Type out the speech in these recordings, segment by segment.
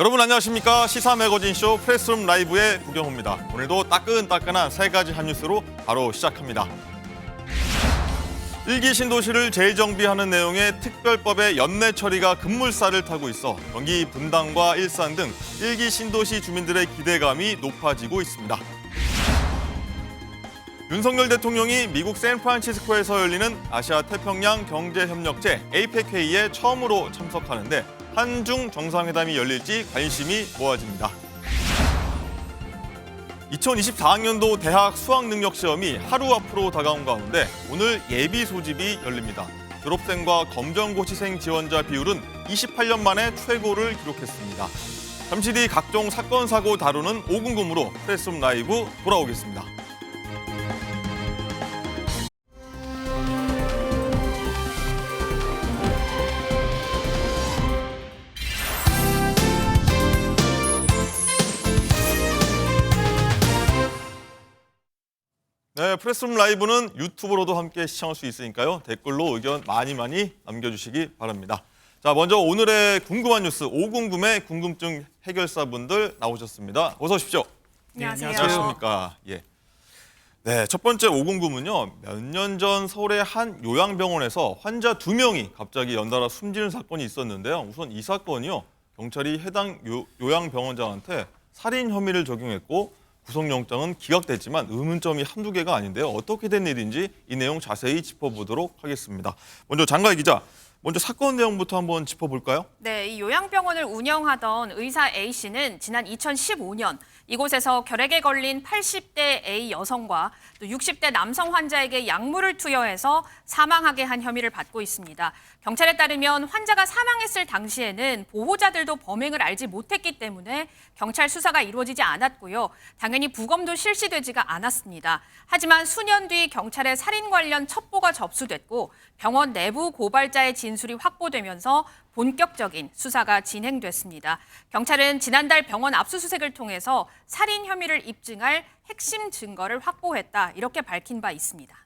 여러분 안녕하십니까? 시사 매거진쇼 프레스룸 라이브의 구경호입니다. 오늘도 따끈따끈한 세 가지 한 뉴스로 바로 시작합니다. 일기 신도시를 재정비하는 내용의 특별법의 연내 처리가 급물살을 타고 있어 경기 분당과 일산 등 일기 신도시 주민들의 기대감이 높아지고 있습니다. 윤석열 대통령이 미국 샌프란시스코에서 열리는 아시아 태평양 경제협력체 APEC회의에 처음으로 참석하는데 한중 정상회담이 열릴지 관심이 모아집니다. 2024학년도 대학 수학능력시험이 하루 앞으로 다가온 가운데 오늘 예비 소집이 열립니다. 졸업생과 검정고시생 지원자 비율은 28년 만에 최고를 기록했습니다. 잠시 뒤 각종 사건, 사고 다루는 5궁금으로 프레스룸 라이브 돌아오겠습니다. 네, 프레스룸 라이브는 유튜브로도 함께 시청할 수 있으니까요. 댓글로 의견 많이 남겨주시기 바랍니다. 자, 먼저 오늘의 궁금한 뉴스, 5궁금의 궁금증 해결사분들 나오셨습니다. 어서 오십시오. 안녕하세요. 안녕하십니까. 예. 네, 첫 번째 5궁금은요. 몇 년 전 서울의 한 요양병원에서 환자 2명이 갑자기 연달아 숨지는 사건이 있었는데요. 우선 이 사건이요. 경찰이 해당 요양병원장한테 살인 혐의를 적용했고 구속영장은 기각됐지만 의문점이 한두 개가 아닌데요. 어떻게 된 일인지 이 내용 자세히 짚어보도록 하겠습니다. 먼저 장가희 기자, 먼저 사건 내용부터 한번 짚어볼까요? 네, 이 요양병원을 운영하던 의사 A씨는 지난 2015년 이곳에서 결핵에 걸린 80대 A 여성과 또 60대 남성 환자에게 약물을 투여해서 사망하게 한 혐의를 받고 있습니다. 경찰에 따르면 환자가 사망했을 당시에는 보호자들도 범행을 알지 못했기 때문에 경찰 수사가 이루어지지 않았고요. 당연히 부검도 실시되지가 않았습니다. 하지만 수년 뒤 경찰의 살인 관련 첩보가 접수됐고 병원 내부 고발자의 진술이 확보되면서 본격적인 수사가 진행됐습니다. 경찰은 지난달 병원 압수수색을 통해서 살인 혐의를 입증할 핵심 증거를 확보했다, 이렇게 밝힌 바 있습니다.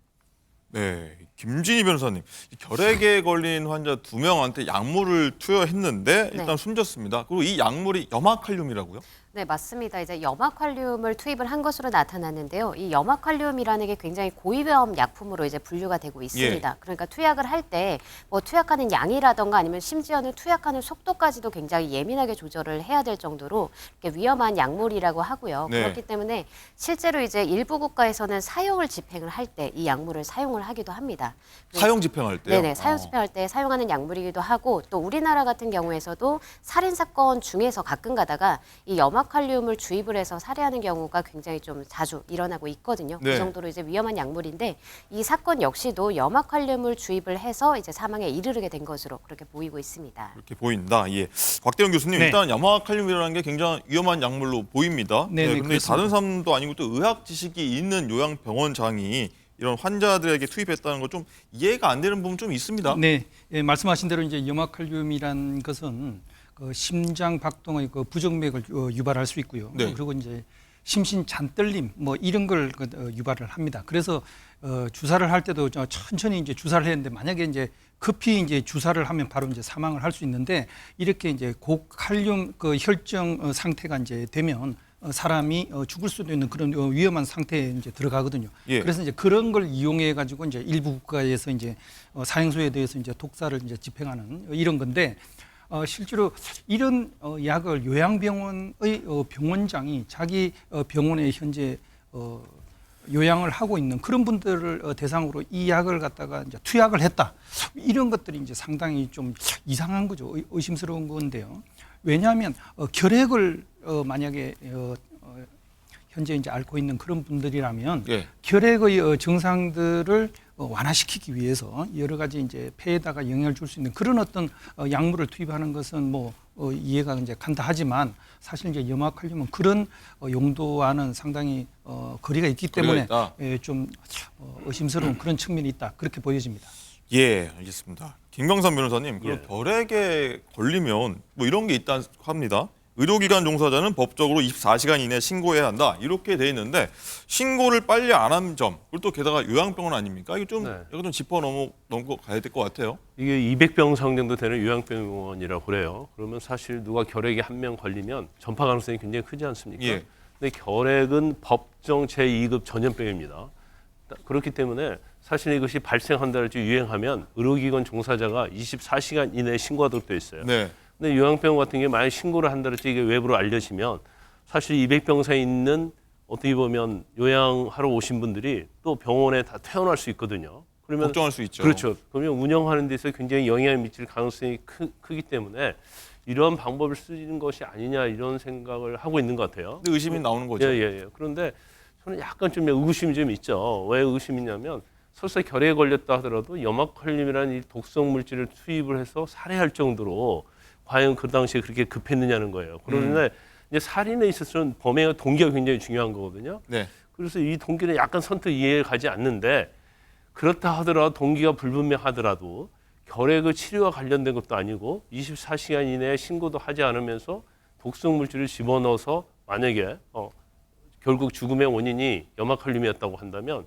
네, 김진희 변호사님. 결핵에 걸린 환자 2명한테 약물을 투여했는데 일단 숨졌습니다. 그리고 이 약물이 염화칼륨이라고요? 네, 맞습니다. 이제 염화칼륨을 투입을 한 것으로 나타났는데요. 이 염화칼륨이라는 게 굉장히 고위험 약품으로 이제 분류가 되고 있습니다. 그러니까 투약을 할 때 뭐 투약하는 양이라던가 아니면 심지어는 투약하는 속도까지도 굉장히 예민하게 조절을 해야 될 정도로 이렇게 위험한 약물이라고 하고요. 네. 그렇기 때문에 실제로 이제 일부 국가에서는 사형을 집행을 할 때 이 약물을 사용을 하기도 합니다. 사형 집행할 때요? 네네, 사형 집행할 때 사용하는 약물이기도 하고 또 우리나라 같은 경우에서도 살인 사건 중에서 가끔 가다가 이 염화칼륨을 주입을 해서 살해하는 경우가 굉장히 좀 자주 일어나고 있거든요. 네. 그 정도로 이제 위험한 약물인데 이 사건 역시도 염화칼륨을 주입을 해서 이제 사망에 이르게 된 것으로 그렇게 보이고 있습니다. 이렇게 보인다. 예. 곽대원 교수님, 네. 일단 염화칼륨이라는 게 굉장히 위험한 약물로 보입니다. 네, 그런데 그렇습니다. 다른 사람도 아니고 또 의학 지식이 있는 요양병원장이 이런 환자들에게 투입했다는 거 좀 이해가 안 되는 부분 좀 있습니다. 네, 예, 말씀하신 대로 이제 염화칼륨이란 것은 그 심장 박동의 그 부정맥을 유발할 수 있고요. 네. 그리고 이제 심신 잔떨림 뭐 이런 걸 유발을 합니다. 그래서 주사를 할 때도 천천히 이제 주사를 했는데 만약에 이제 급히 이제 주사를 하면 바로 이제 사망을 할 수 있는데 이렇게 이제 고칼륨 그 혈정 상태가 이제 되면 사람이 죽을 수도 있는 그런 위험한 상태에 이제 들어가거든요. 예. 그래서 이제 그런 걸 이용해 가지고 이제 일부 국가에서 이제 사형수에 대해서 이제 독사를 이제 집행하는 이런 건데 실제로 이런 약을 요양병원의 병원장이 자기 병원에 현재 요양을 하고 있는 그런 분들을 대상으로 이 약을 갖다가 이제 투약을 했다. 이런 것들이 이제 상당히 좀 이상한 거죠. 의심스러운 건데요. 왜냐하면 결핵을 만약에 현재 이제 앓고 있는 그런 분들이라면 예. 결핵의 증상들을 완화시키기 위해서 여러 가지 이제 폐에다가 영향을 줄 수 있는 그런 어떤 약물을 투입하는 것은 뭐 이해가 이제 간다 하지만 사실 이제 염화칼륨은 그런 용도와는 상당히 거리가 있기 때문에 좀 의심스러운 그런 측면이 있다, 그렇게 보여집니다. 예, 알겠습니다. 김광삼 변호사님, 그럼 예. 결핵에 걸리면 뭐 이런 게 있다고 합니다. 의료기관 종사자는 법적으로 24시간 이내 신고해야 한다. 이렇게 돼 있는데 신고를 빨리 안 한 점, 그리고 또 게다가 요양병원 아닙니까? 이게 좀 네. 약간 좀 짚어 넘고 가야 될 것 같아요. 이게 200병 정도 되는 요양병원이라고 그래요. 그러면 사실 누가 결핵에 한 명 걸리면 전파 가능성이 굉장히 크지 않습니까? 예. 근데 결핵은 법정 제2급 전염병입니다. 그렇기 때문에 사실 이것이 발생한다 할지 유행하면 의료기관 종사자가 24시간 이내에 신고하도록 되어 있어요. 네. 근데 요양병원 같은 게 만약 신고를 한다 할지 이게 외부로 알려지면 사실 200병사에 있는 어떻게 보면 요양하러 오신 분들이 또 병원에 다 퇴원할 수 있거든요. 그러면 걱정할 수 있죠. 그렇죠. 그러면 운영하는 데서 굉장히 영향을 미칠 가능성이 크기 때문에 이런 방법을 쓰는 것이 아니냐 이런 생각을 하고 있는 것 같아요. 근데 의심이 나오는 거죠. 예. 그런데 저는 약간 좀 의구심이 좀 있죠. 왜 의구심이냐면 설사 결핵에 걸렸다 하더라도 염화칼륨이라는 이 독성 물질을 투입을 해서 살해할 정도로 과연 그 당시에 그렇게 급했느냐는 거예요. 그런데 이제 살인에 있어서는 범행의 동기가 굉장히 중요한 거거든요. 네. 그래서 이 동기는 약간 선뜻 이해가 가지 않는데 그렇다 하더라도 동기가 불분명하더라도 결핵의 치료와 관련된 것도 아니고 24시간 이내에 신고도 하지 않으면서 독성 물질을 집어넣어서 만약에 결국 죽음의 원인이 염화칼륨이었다고 한다면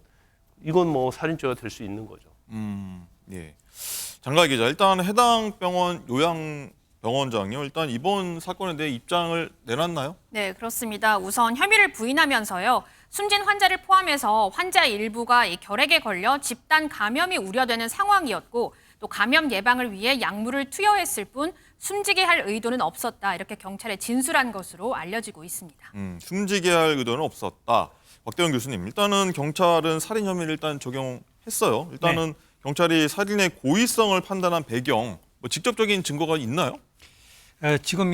이건 뭐 살인죄가 될 수 있는 거죠. 예. 장가희 기자, 일단 해당 병원 요양병원장이요. 일단 이번 사건에 대해 입장을 내놨나요? 네, 그렇습니다. 우선 혐의를 부인하면서요. 숨진 환자를 포함해서 환자 일부가 이 결핵에 걸려 집단 감염이 우려되는 상황이었고 또 감염 예방을 위해 약물을 투여했을 뿐 숨지게 할 의도는 없었다. 이렇게 경찰에 진술한 것으로 알려지고 있습니다. 숨지게 할 의도는 없었다. 박대원 교수님, 일단은 경찰은 살인 혐의를 일단 적용했어요. 일단은 경찰이 살인의 고의성을 판단한 배경, 뭐 직접적인 증거가 있나요? 지금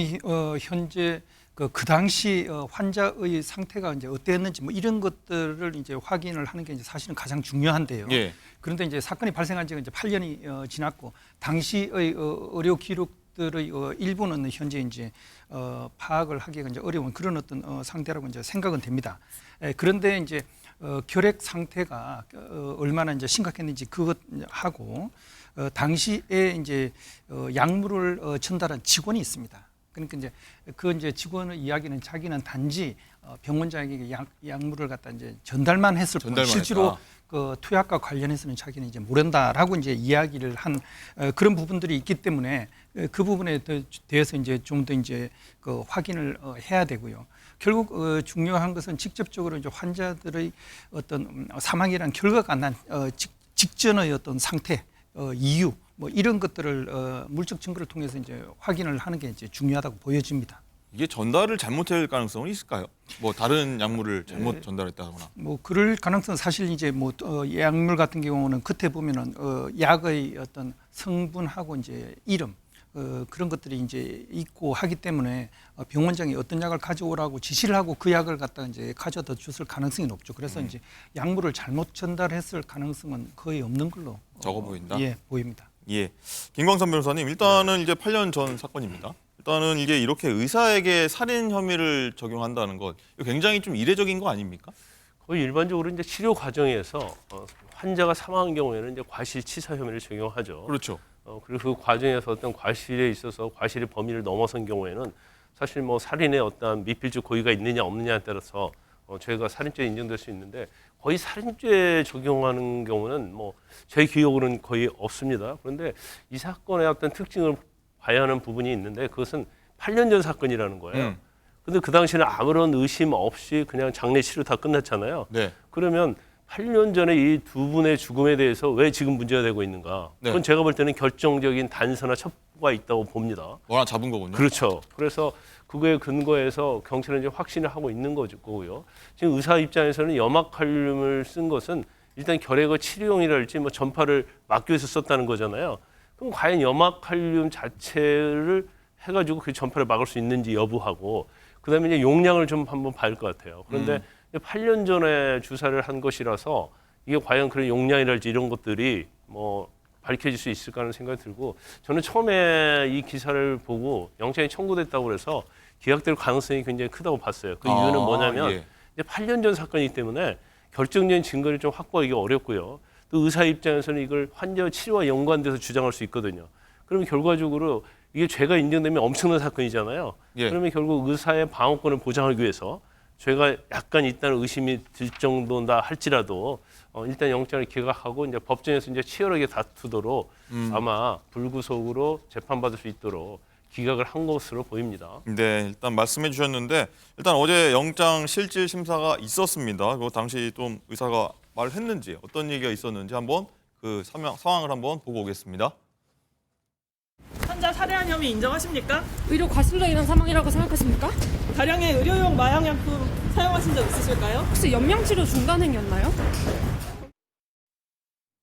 현재 그 당시 환자의 상태가 이제 어땠는지 뭐 이런 것들을 이제 확인을 하는 게 이제 사실은 가장 중요한데요. 예. 그런데 이제 사건이 발생한 지가 이제 8년이 지났고 당시의 의료 기록들의 일부는 현재 이제 파악을 하기가 이제 어려운 그런 어떤 상태라고 이제 생각은 됩니다. 그런데 이제 결핵 상태가 얼마나 이제 심각했는지 그것하고 당시에 이제 약물을 전달한 직원이 있습니다. 그러니까 이제 이제 직원의 이야기는 자기는 단지 병원장에게 약물을 갖다 이제 전달만 했을 뿐 전달만 실제로 했다. 그 투약과 관련해서는 자기는 이제 모른다라고 이제 이야기를 한 그런 부분들이 있기 때문에 그 부분에 대해서 이제 좀 더 이제 그 확인을 해야 되고요. 결국 중요한 것은 직접적으로 이제 환자들의 어떤 사망이란 결과가 난 직전의 어떤 상태, 이유 뭐 이런 것들을 물적 증거를 통해서 이제 확인을 하는 게 이제 중요하다고 보여집니다. 이게 전달을 잘못할 가능성은 있을까요? 뭐 다른 약물을 잘못 전달했다거나. 뭐 그럴 가능성은 사실 이제 뭐 약물 같은 경우는 끝에 보면은 약의 어떤 성분하고 이제 이름 그런 것들이 이제 있고 하기 때문에 병원장이 어떤 약을 가져오라고 지시를 하고 그 약을 갖다 이제 가져다 줬을 가능성이 높죠. 그래서 이제 약물을 잘못 전달했을 가능성은 거의 없는 걸로 적어 보인다? 예, 보입니다. 예. 김광선 변호사님, 일단은 이제 8년 전 사건입니다. 일단은 이게 이렇게 의사에게 살인 혐의를 적용한다는 것, 이거 굉장히 좀 이례적인 거 아닙니까? 거의 일반적으로 이제 치료 과정에서 환자가 사망한 경우에는 이제 과실치사 혐의를 적용하죠. 그렇죠. 그리고 그 과정에서 어떤 과실에 있어서 과실의 범위를 넘어선 경우에는 사실 뭐 살인의 어떤 미필적 고의가 있느냐 없느냐에 따라서 죄가 살인죄에 인정될 수 있는데 거의 살인죄 적용하는 경우는 뭐 제 기억으로는 거의 없습니다. 그런데 이 사건의 어떤 특징을 봐야 하는 부분이 있는데 그것은 8년 전 사건이라는 거예요. 근데 그 당시에는 아무런 의심 없이 그냥 장례치료 다 끝났잖아요. 네. 그러면 8년 전에 이 두 분의 죽음에 대해서 왜 지금 문제가 되고 있는가? 네. 그건 제가 볼 때는 결정적인 단서나 첩보가 있다고 봅니다. 뭐나 잡은 거군요. 그렇죠. 그래서 그거에 근거해서 경찰은 이제 확신을 하고 있는 거고요. 지금 의사 입장에서는 염화칼륨을 쓴 것은 일단 결핵의 치료용이랄지 뭐 전파를 막기 위해서 썼다는 거잖아요. 그럼 과연 염화칼륨 자체를 해가지고 그 전파를 막을 수 있는지 여부하고 그다음에 이제 용량을 좀 한번 봐야 할 것 같아요. 그런데 8년 전에 주사를 한 것이라서 이게 과연 그런 용량이랄지 이런 것들이 뭐 밝혀질 수 있을까 하는 생각이 들고 저는 처음에 이 기사를 보고 영장이 청구됐다고 그래서 기각될 가능성이 굉장히 크다고 봤어요. 그 이유는 뭐냐면 예. 이제 8년 전 사건이기 때문에 결정적인 증거를 좀 확보하기가 어렵고요. 또 의사 입장에서는 이걸 환자 치료와 연관돼서 주장할 수 있거든요. 그러면 결과적으로 이게 죄가 인정되면 엄청난 사건이잖아요. 예. 그러면 결국 의사의 방어권을 보장하기 위해서 죄가 약간 있다는 의심이 들 정도다 할지라도 일단 영장을 기각하고 이제 법정에서 이제 치열하게 다투도록 아마 불구속으로 재판받을 수 있도록 기각을 한 것으로 보입니다. 네, 일단 말씀해 주셨는데 일단 어제 영장 실질 심사가 있었습니다. 그 당시 좀 의사가 말을 했는지 어떤 얘기가 있었는지 한번 그 상황을 한번 보고 오겠습니다. 환자 살해한 혐의 인정하십니까? 의료 과실로 인한 사망이라고 생각하십니까? 다량의 의료용 마약약품 사용하신 적 있으실까요? 혹시 연명치료 중단행위였나요?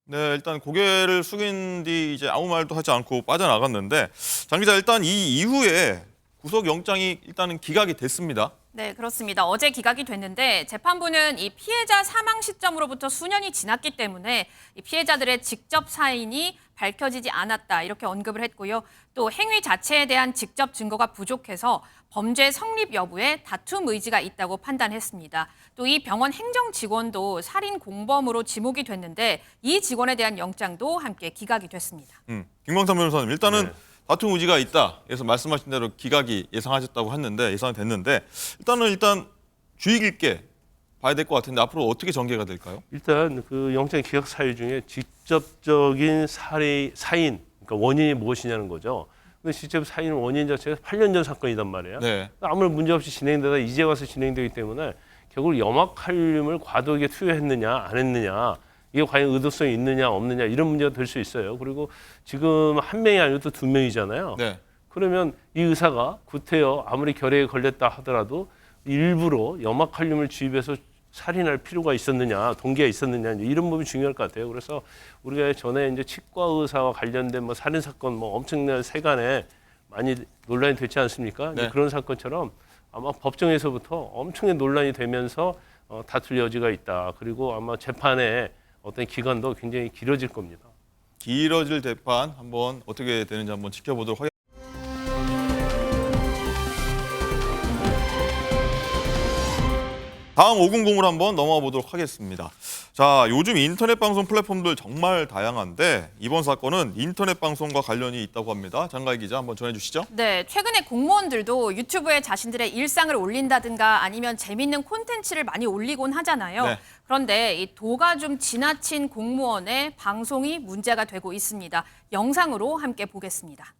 네, 일단 고개를 숙인 뒤 이제 아무 말도 하지 않고 빠져나갔는데 장 기자 일단 이 이후에 구속 영장이 일단은 기각이 됐습니다. 네, 그렇습니다. 어제 기각이 됐는데 재판부는 이 피해자 사망 시점으로부터 수년이 지났기 때문에 이 피해자들의 직접 사인이 밝혀지지 않았다 이렇게 언급을 했고요. 또 행위 자체에 대한 직접 증거가 부족해서 범죄 성립 여부에 다툼 의지가 있다고 판단했습니다. 또 이 병원 행정 직원도 살인 공범으로 지목이 됐는데 이 직원에 대한 영장도 함께 기각이 됐습니다. 김광삼 변호사님 일단은 네. 다툼 의지가 있다. 그래서 말씀하신 대로 기각이 예상하셨다고 했는데 예상이 됐는데 일단 주의 깊게 봐야 될 것 같은데 앞으로 어떻게 전개가 될까요? 일단 그 영장 기각 사유 중에 직접적인 사인, 그러니까 원인이 무엇이냐는 거죠. 근데 직접 사인 원인 자체가 8년 전 사건이단 말이에요. 네. 아무런 문제 없이 진행되다 이제 와서 진행되기 때문에 결국 염화칼륨을 과도하게 투여했느냐 안 했느냐 이게 과연 의도성이 있느냐 없느냐 이런 문제가 될 수 있어요. 그리고 지금 한 명이 아니고 또 두 명이잖아요. 네. 그러면 이 의사가 구태여 아무리 결핵에 걸렸다 하더라도 일부러 염화칼륨을 주입해서 살인할 필요가 있었느냐, 동기가 있었느냐 이런 부분이 중요할 것 같아요. 그래서 우리가 전에 이제 치과 의사와 관련된 뭐 살인 사건 뭐 엄청난 세간에 많이 논란이 됐지 않습니까? 네. 그런 사건처럼 아마 법정에서부터 엄청난 논란이 되면서 다툴 여지가 있다. 그리고 아마 재판의 어떤 기간도 굉장히 길어질 겁니다. 길어질 재판 한번 어떻게 되는지 한번 지켜보도록 하겠습니다. 다음 5공공으로 한번 넘어가 보도록 하겠습니다. 자, 요즘 인터넷 방송 플랫폼들 정말 다양한데 이번 사건은 인터넷 방송과 관련이 있다고 합니다. 장가희 기자 한번 전해주시죠. 네, 최근에 공무원들도 유튜브에 자신들의 일상을 올린다든가 아니면 재밌는 콘텐츠를 많이 올리곤 하잖아요. 네. 그런데 이 도가 좀 지나친 공무원의 방송이 문제가 되고 있습니다. 영상으로 함께 보겠습니다.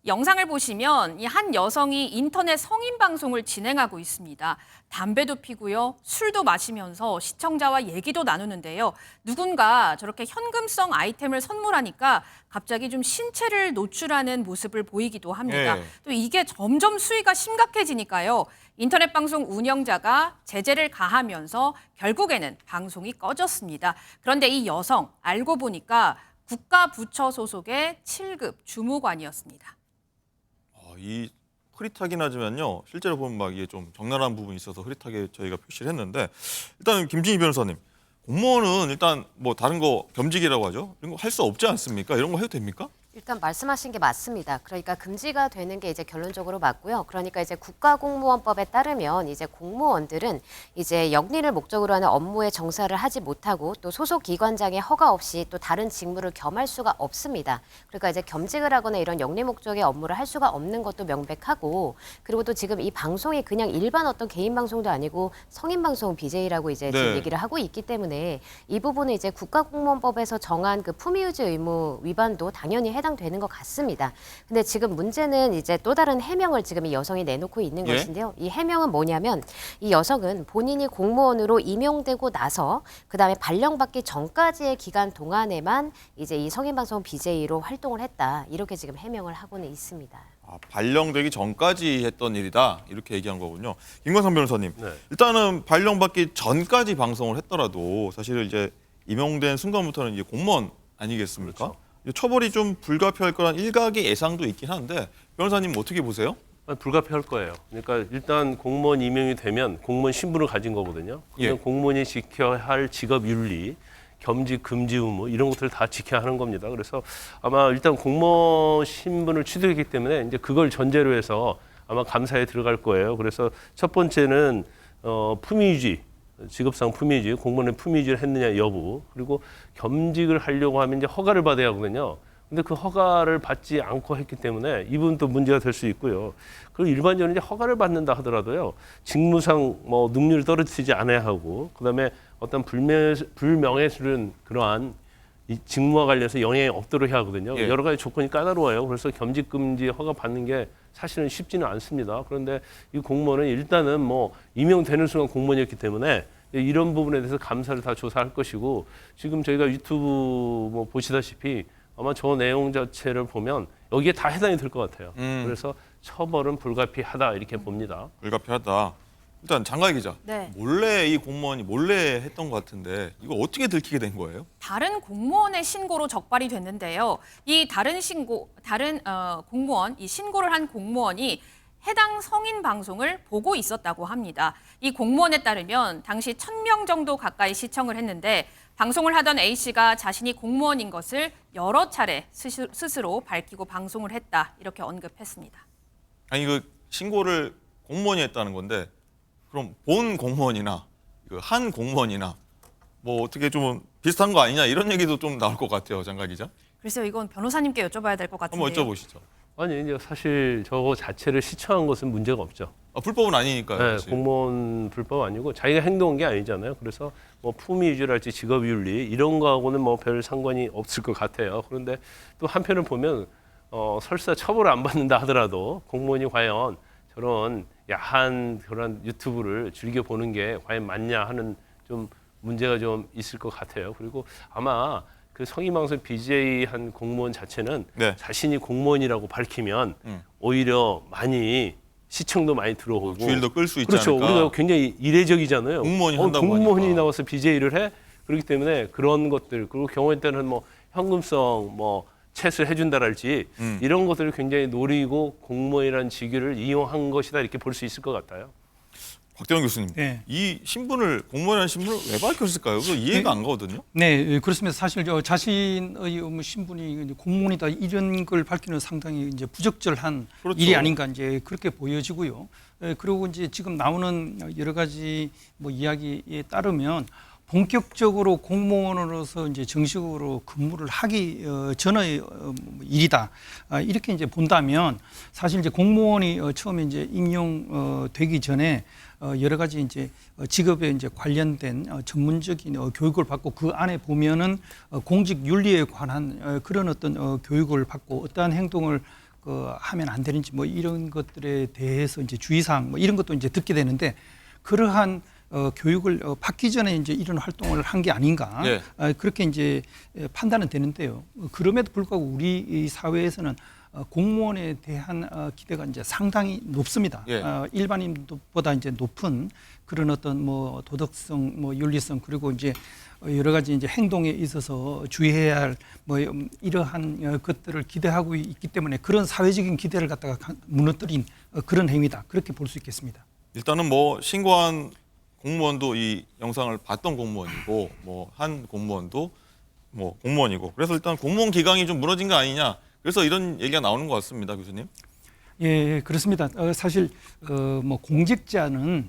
영상을 보시면 이 한 여성이 인터넷 성인 방송을 진행하고 있습니다. 담배도 피고요, 술도 마시면서 시청자와 얘기도 나누는데요. 누군가 저렇게 현금성 아이템을 선물하니까 갑자기 좀 신체를 노출하는 모습을 보이기도 합니다. 네. 또 이게 점점 수위가 심각해지니까요. 인터넷 방송 운영자가 제재를 가하면서 결국에는 방송이 꺼졌습니다. 그런데 이 여성 알고 보니까 국가부처 소속의 7급 주무관이었습니다. 이 흐릿하긴 하지만요. 실제로 보면 막 이게 좀 적나라한 부분이 있어서 흐릿하게 저희가 표시를 했는데 일단 김진희 변호사님, 공무원은 일단 뭐 다른 거 겸직이라고 하죠. 이런 거 할 수 없지 않습니까? 이런 거 해도 됩니까? 일단 말씀하신 게 맞습니다. 그러니까 금지가 되는 게 이제 결론적으로 맞고요. 그러니까 이제 국가공무원법에 따르면 이제 공무원들은 이제 영리를 목적으로 하는 업무에 정사를 하지 못하고 또 소속 기관장의 허가 없이 또 다른 직무를 겸할 수가 없습니다. 그러니까 이제 겸직을 하거나 이런 영리 목적의 업무를 할 수가 없는 것도 명백하고, 그리고 또 지금 이 방송이 그냥 일반 어떤 개인 방송도 아니고 성인 방송 BJ라고 이제 네. 지금 얘기를 하고 있기 때문에 이 부분은 이제 국가공무원법에서 정한 그 품위유지 의무 위반도 당연히 해당되는 것 같습니다. 근데 지금 문제는 이제 또 다른 해명을 지금 이 여성이 내놓고 있는 예? 것인데요. 이 해명은 뭐냐면 이 여성은 본인이 공무원으로 임용되고 나서 그다음에 발령받기 전까지의 기간 동안에만 이제 이 성인방송 BJ로 활동을 했다. 이렇게 지금 해명을 하고는 있습니다. 발령되기 전까지 했던 일이다. 이렇게 얘기한 거군요. 김광삼 변호사님, 네. 일단은 발령받기 전까지 방송을 했더라도 사실 이제 임용된 순간부터는 이제 공무원 아니겠습니까? 그렇죠. 처벌이 좀 불가피할 거란 일각의 예상도 있긴 한데 변호사님 어떻게 보세요? 불가피할 거예요. 그러니까 일단 공무원 임용이 되면 공무원 신분을 가진 거거든요. 그러면 예. 공무원이 지켜야 할 직업 윤리, 겸직 금지 의무 이런 것들을 다 지켜야 하는 겁니다. 그래서 아마 일단 공무원 신분을 취득했기 때문에 이제 그걸 전제로 해서 아마 감사에 들어갈 거예요. 그래서 첫 번째는 품위유지, 직업상 품위유지, 공무원의 품위유지를 했느냐 여부, 그리고 겸직을 하려고 하면 이제 허가를 받아야 하거든요. 근데 그 허가를 받지 않고 했기 때문에 이 부분도 문제가 될 수 있고요. 그리고 일반적으로 이제 허가를 받는다 하더라도요. 직무상 뭐 능률을 떨어뜨리지 않아야 하고 그다음에 어떤 불명예스러운 그러한 이 직무와 관련해서 영향이 없도록 해야 하거든요. 예. 여러 가지 조건이 까다로워요. 그래서 겸직 금지 허가 받는 게 사실은 쉽지는 않습니다. 그런데 이 공무원은 일단은 뭐 임용되는 순간 공무원이었기 때문에 이런 부분에 대해서 감사를 다 조사할 것이고 지금 저희가 유튜브 뭐 보시다시피 아마 저 내용 자체를 보면 여기에 다 해당이 될 것 같아요. 그래서 처벌은 불가피하다 이렇게 봅니다. 불가피하다. 일단 장가희 기자, 네. 몰래 이 공무원이 몰래 했던 것 같은데 이거 어떻게 들키게 된 거예요? 다른 공무원의 신고로 적발이 됐는데요. 이 다른 공무원, 이 신고를 한 공무원이 해당 성인 방송을 보고 있었다고 합니다. 이 공무원에 따르면 당시 1,000명 정도 가까이 시청을 했는데 방송을 하던 A 씨가 자신이 공무원인 것을 여러 차례 스스로 밝히고 방송을 했다 이렇게 언급했습니다. 아니 그 신고를 공무원이 했다는 건데 그럼 본 공무원이나 그 한 공무원이나 뭐 어떻게 좀 비슷한 거 아니냐 이런 얘기도 좀 나올 것 같아요, 장가 기자. 글쎄요, 이건 변호사님께 여쭤봐야 될 것 같은데요. 한번 여쭤보시죠. 아니 이제 사실 저거 자체를 시청한 것은 문제가 없죠. 불법은 아니니까요. 네, 사실. 공무원 불법 아니고 자기가 행동한 게 아니잖아요. 그래서 뭐 품위 유지랄지 직업윤리 이런 거하고는 뭐 별 상관이 없을 것 같아요. 그런데 또 한편을 보면 설사 처벌을 안 받는다 하더라도 공무원이 과연 저런 야한 그런 유튜브를 즐겨 보는 게 과연 맞냐 하는 좀 문제가 좀 있을 것 같아요. 그리고 아마 그 성인방송 BJ 한 공무원 자체는 네. 자신이 공무원이라고 밝히면 오히려 많이 시청도 많이 들어오고 주일도 끌 수 있지 그렇죠. 않을까. 우리가 굉장히 이례적이잖아요. 공무원이 한다고 공무원이 하니까. 나와서 BJ를 해. 그렇기 때문에 그런 것들 그리고 경우에 따른 뭐 현금성 뭐 채수 해준다랄지 이런 것들을 굉장히 노리고 공무원이라는 직위를 이용한 것이다 이렇게 볼 수 있을 것 같아요. 곽대원 교수님, 네. 이 신분을 공무원이라는 신분을 왜 밝혔을까요? 그거 이해가 안 가거든요. 네, 그렇습니다. 사실 자신의 신분이 이제 공무원이다 이런 걸 밝히는 상당히 이제 부적절한 그렇죠. 일이 아닌가 이제 그렇게 보여지고요. 그리고 이제 지금 나오는 여러 가지 뭐 이야기에 따르면 본격적으로 공무원으로서 이제 정식으로 근무를 하기 전의 일이다. 이렇게 이제 본다면 사실 이제 공무원이 처음에 이제 임용되기 전에 여러 가지 이제 직업에 이제 관련된 전문적인 교육을 받고 그 안에 보면은 공직 윤리에 관한 그런 어떤 교육을 받고 어떠한 행동을 하면 안 되는지 뭐 이런 것들에 대해서 이제 주의사항 뭐 이런 것도 이제 듣게 되는데 그러한 교육을 받기 전에 이제 이런 활동을 한 게 아닌가 예. 그렇게 이제 판단은 되는데요. 그럼에도 불구하고 우리 이 사회에서는 공무원에 대한 기대가 이제 상당히 높습니다. 예. 일반인보다 이제 높은 그런 어떤 뭐 도덕성, 뭐 윤리성 그리고 이제 여러 가지 이제 행동에 있어서 주의해야 할 뭐 이러한 것들을 기대하고 있기 때문에 그런 사회적인 기대를 갖다가 무너뜨린 그런 행위다. 그렇게 볼 수 있겠습니다. 일단은 뭐 신고한 공무원도 이 영상을 봤던 공무원이고 뭐 한 공무원도 뭐 공무원이고 그래서 일단 공무원 기강이 좀 무너진 거 아니냐 그래서 이런 얘기가 나오는 것 같습니다, 교수님. 예, 그렇습니다. 사실 뭐 공직자는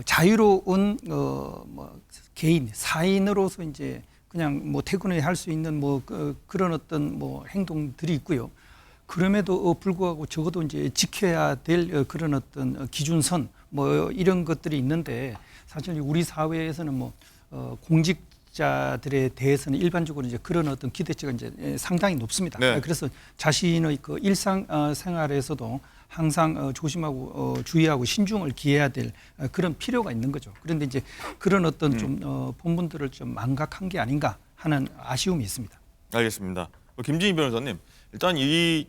자유로운 뭐 개인 사인으로서 이제 그냥 뭐 퇴근에 할 수 있는 뭐 그런 어떤 뭐 행동들이 있고요. 그럼에도 불구하고 적어도 이제 지켜야 될 그런 어떤 기준선 뭐 이런 것들이 있는데 사실 우리 사회에서는 뭐 공직자들에 대해서는 일반적으로 이제 그런 어떤 기대치가 이제 상당히 높습니다. 네. 그래서 자신의 그 일상 생활에서도 항상 조심하고 주의하고 신중을 기해야 될 그런 필요가 있는 거죠. 그런데 이제 그런 어떤 좀 본분들을 좀 망각한 게 아닌가 하는 아쉬움이 있습니다. 알겠습니다. 김진희 변호사님, 일단 이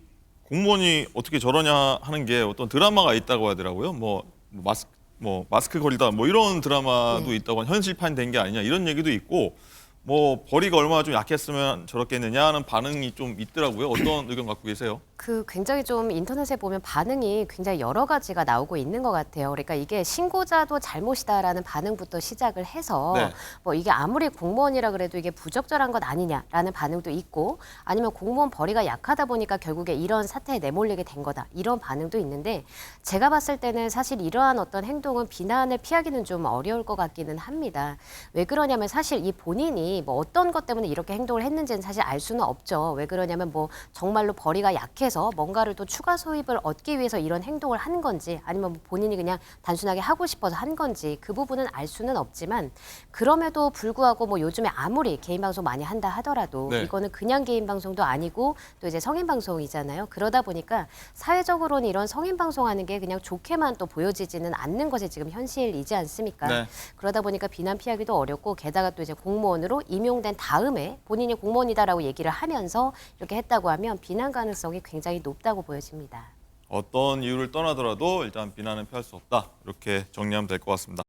공무원이 어떻게 저러냐 하는 게 어떤 드라마가 있다고 하더라고요. 뭐 마스크 거리다 뭐 이런 드라마도 있다고 현실판 된 게 아니냐 이런 얘기도 있고 뭐 벌이가 얼마나 좀 약했으면 저렇겠느냐 하는 반응이 좀 있더라고요. 어떤 의견 갖고 계세요? 그 굉장히 좀 인터넷에 보면 반응이 굉장히 여러 가지가 나오고 있는 것 같아요. 그러니까 이게 신고자도 잘못이다라는 반응부터 시작을 해서 네. 뭐 이게 아무리 공무원이라 그래도 이게 부적절한 것 아니냐라는 반응도 있고 아니면 공무원 벌이가 약하다 보니까 결국에 이런 사태에 내몰리게 된 거다 이런 반응도 있는데 제가 봤을 때는 사실 이러한 어떤 행동은 비난을 피하기는 좀 어려울 것 같기는 합니다. 왜 그러냐면 사실 이 본인이 본인이 뭐 어떤 것 때문에 이렇게 행동을 했는지는 사실 알 수는 없죠. 왜 그러냐면 뭐 정말로 벌이가 약해서 뭔가를 또 추가 수입을 얻기 위해서 이런 행동을 한 건지 아니면 뭐 본인이 그냥 단순하게 하고 싶어서 한 건지 그 부분은 알 수는 없지만 그럼에도 불구하고 뭐 요즘에 아무리 개인 방송 많이 한다 하더라도 네. 이거는 그냥 개인 방송도 아니고 또 이제 성인 방송이잖아요. 그러다 보니까 사회적으로는 이런 성인 방송하는 게 그냥 좋게만 또 보여지지는 않는 것이 지금 현실이지 않습니까? 네. 그러다 보니까 비난 피하기도 어렵고 게다가 또 이제 공무원으로 임용된 다음에 본인이 공무원이다라고 얘기를 하면서 이렇게 했다고 하면 비난 가능성이 굉장히 높다고 보여집니다. 어떤 이유를 떠나더라도 일단 비난은 피할 수 없다. 이렇게 정리하면 될 것 같습니다.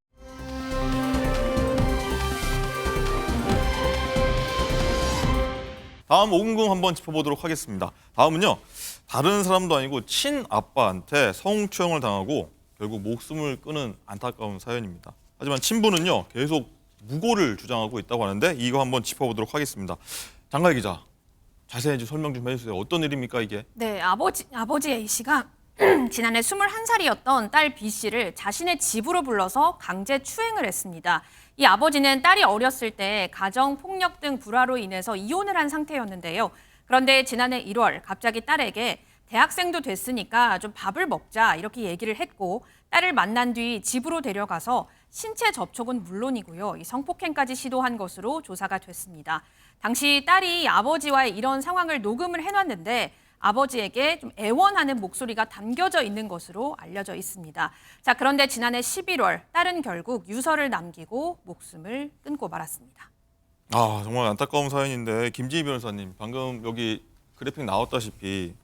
다음 5금금 한번 짚어보도록 하겠습니다. 다음은요. 다른 사람도 아니고 친아빠한테 성추행을 당하고 결국 목숨을 끊은 안타까운 사연입니다. 하지만 친부는요. 계속 무고를 주장하고 있다고 하는데 이거 한번 짚어보도록 하겠습니다. 장가희 기자, 자세히 좀 설명 좀 해주세요. 어떤 일입니까 이게? 네, 아버지 A 씨가 지난해 21살이었던 딸 B 씨를 자신의 집으로 불러서 강제 추행을 했습니다. 이 아버지는 딸이 어렸을 때 가정 폭력 등 불화로 인해서 이혼을 한 상태였는데요. 그런데 지난해 1월 갑자기 딸에게 대학생도 됐으니까 좀 밥을 먹자 이렇게 얘기를 했고 딸을 만난 뒤 집으로 데려가서 신체 접촉은 물론이고요. 이 성폭행까지 시도한 것으로 조사가 됐습니다. 당시 딸이 아버지와의 이런 상황을 녹음을 해놨는데 아버지에게 좀 애원하는 목소리가 담겨져 있는 것으로 알려져 있습니다. 자, 그런데 지난해 11월 딸은 결국 유서를 남기고 목숨을 끊고 말았습니다. 아, 정말 안타까운 사연인데 김지희 변호사님 방금 여기 그래픽 나왔다시피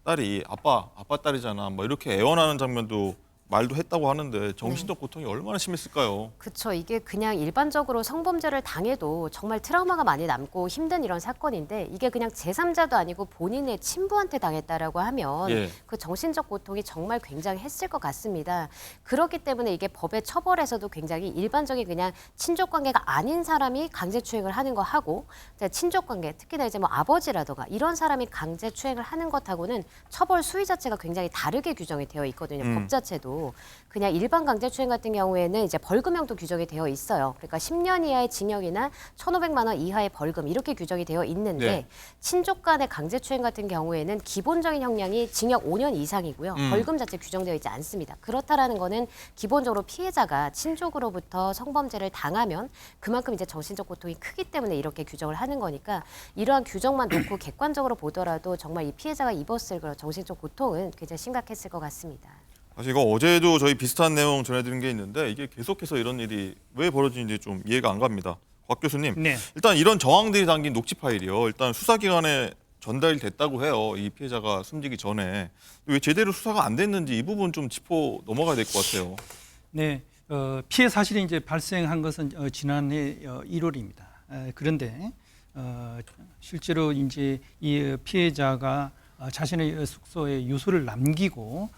딸이 아빠 딸이잖아 뭐 이렇게 애원하는 장면도 말도 했다고 하는데 정신적 고통이 얼마나 심했을까요? 그렇죠. 이게 그냥 일반적으로 성범죄를 당해도 정말 트라우마가 많이 남고 힘든 이런 사건인데 이게 그냥 제3자도 아니고 본인의 친부한테 당했다라고 하면 예. 그 정신적 고통이 정말 굉장했을 것 같습니다. 그렇기 때문에 이게 법의 처벌에서도 굉장히 일반적인 그냥 친족 관계가 아닌 사람이 강제추행을 하는 거 하고 친족 관계 특히나 이제 뭐 아버지라든가 이런 사람이 강제추행을 하는 것하고는 처벌 수위 자체가 굉장히 다르게 규정이 되어 있거든요. 법 자체도. 그냥 일반 강제추행 같은 경우에는 이제 벌금형도 규정이 되어 있어요. 그러니까 10년 이하의 징역이나 1,500만 원 이하의 벌금 이렇게 규정이 되어 있는데 네. 친족 간의 강제추행 같은 경우에는 기본적인 형량이 징역 5년 이상이고요. 벌금 자체 규정되어 있지 않습니다. 그렇다라는 거는 기본적으로 피해자가 친족으로부터 성범죄를 당하면 그만큼 이제 정신적 고통이 크기 때문에 이렇게 규정을 하는 거니까 이러한 규정만 놓고 객관적으로 보더라도 정말 이 피해자가 입었을 그런 정신적 고통은 굉장히 심각했을 것 같습니다. 사실 이거 어제도 저희 비슷한 내용 전해드린 게 있는데 이게 계속해서 이런 일이 왜 벌어지는지 좀 이해가 안 갑니다. 곽 교수님, 네. 일단 이런 정황들이 담긴 녹취 파일이요. 일단 수사기관에 전달됐다고 해요. 이 피해자가 숨지기 전에. 왜 제대로 수사가 안 됐는지 이 부분 좀 짚어 넘어가야 될 것 같아요. 네, 피해 사실이 이제 발생한 것은 지난해 1월입니다. 그런데 실제로 이제 이 피해자가 자신의 숙소에 유서를 남기고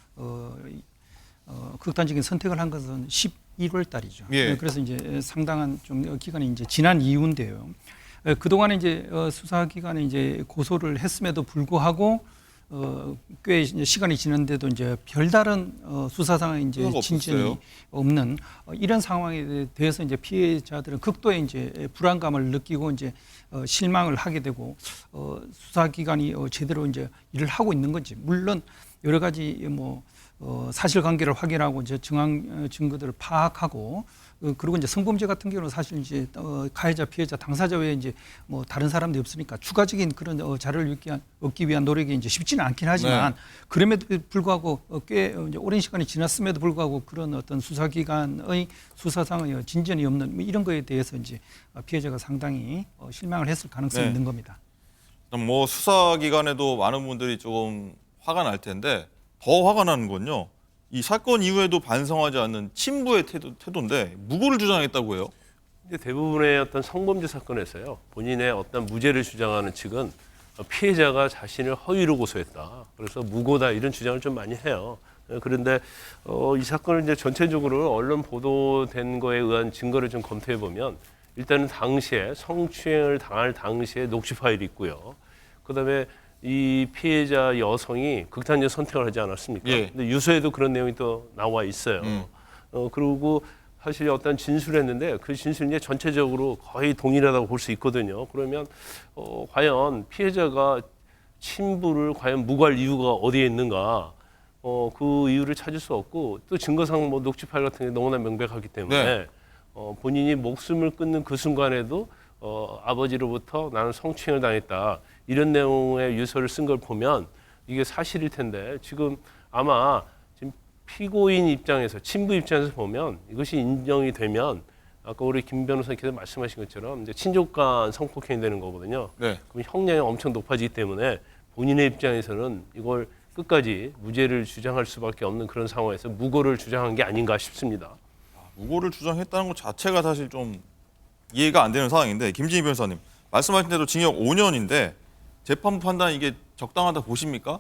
극단적인 선택을 한 것은 11월 달이죠. 예. 그래서 이제 상당한 좀 기간이 이제 지난 이후인데요. 그동안에 이제 수사기관에 이제 고소를 했음에도 불구하고 꽤 이제 시간이 지났는데도 이제 별다른 수사 상황이 이제 진전이 없었어요. 없는 이런 상황에 대해서 이제 피해자들은 극도의 이제 불안감을 느끼고 이제 실망을 하게 되고 수사기관이 제대로 이제 일을 하고 있는 건지 물론 여러 가지 뭐 사실관계를 확인하고 이제 증거들을 파악하고 그리고 이제 성범죄 같은 경우는 사실 이제 가해자, 피해자, 당사자 외에 이제 뭐 다른 사람들이 없으니까 추가적인 그런 자료를 얻기 위한 노력이 이제 쉽지는 않긴 하지만 네. 그럼에도 불구하고 꽤 이제 오랜 시간이 지났음에도 불구하고 그런 어떤 수사기관의 수사상의 진전이 없는 뭐 이런 거에 대해서 이제 피해자가 상당히 실망을 했을 가능성이 네. 있는 겁니다. 뭐 수사기관에도 많은 분들이 조금 화가 날 텐데 더 화가 나는 건요. 이 사건 이후에도 반성하지 않는 친부의 태도인데 무고를 주장했다고 해요. 근데 대부분의 어떤 성범죄 사건에서요, 본인의 어떤 무죄를 주장하는 측은 피해자가 자신을 허위로 고소했다. 그래서 무고다 이런 주장을 좀 많이 해요. 그런데 이 사건을 이제 전체적으로 언론 보도된 거에 의한 증거를 좀 검토해 보면 일단은 당시에 성추행을 당할 당시에 녹취 파일이 있고요. 그다음에 이 피해자 여성이 극단적 선택을 하지 않았습니까? 예. 근데 유서에도 그런 내용이 또 나와 있어요. 그리고 사실 어떤 진술을 했는데 그 진술이 이제 전체적으로 거의 동일하다고 볼 수 있거든요. 그러면 과연 피해자가 친부를 과연 무고할 이유가 어디에 있는가? 그 이유를 찾을 수 없고 또 증거상 뭐 녹취 파일 같은 게 너무나 명백하기 때문에 네. 본인이 목숨을 끊는 그 순간에도 아버지로부터 나는 성추행을 당했다 이런 내용의 유서를 쓴 걸 보면 이게 사실일 텐데 지금 아마 지금 피고인 입장에서 친부 입장에서 보면 이것이 인정이 되면 아까 우리 김 변호사님께서 말씀하신 것처럼 이제 친족 간 성폭행이 되는 거거든요. 네. 그럼 형량이 엄청 높아지기 때문에 본인의 입장에서는 이걸 끝까지 무죄를 주장할 수밖에 없는 그런 상황에서 무고를 주장한 게 아닌가 싶습니다. 무고를 주장했다는 것 자체가 사실 좀 이해가 안 되는 상황인데 김진희 변호사님 말씀하신 대로 징역 5년인데 재판부 판단 이게 적당하다 보십니까?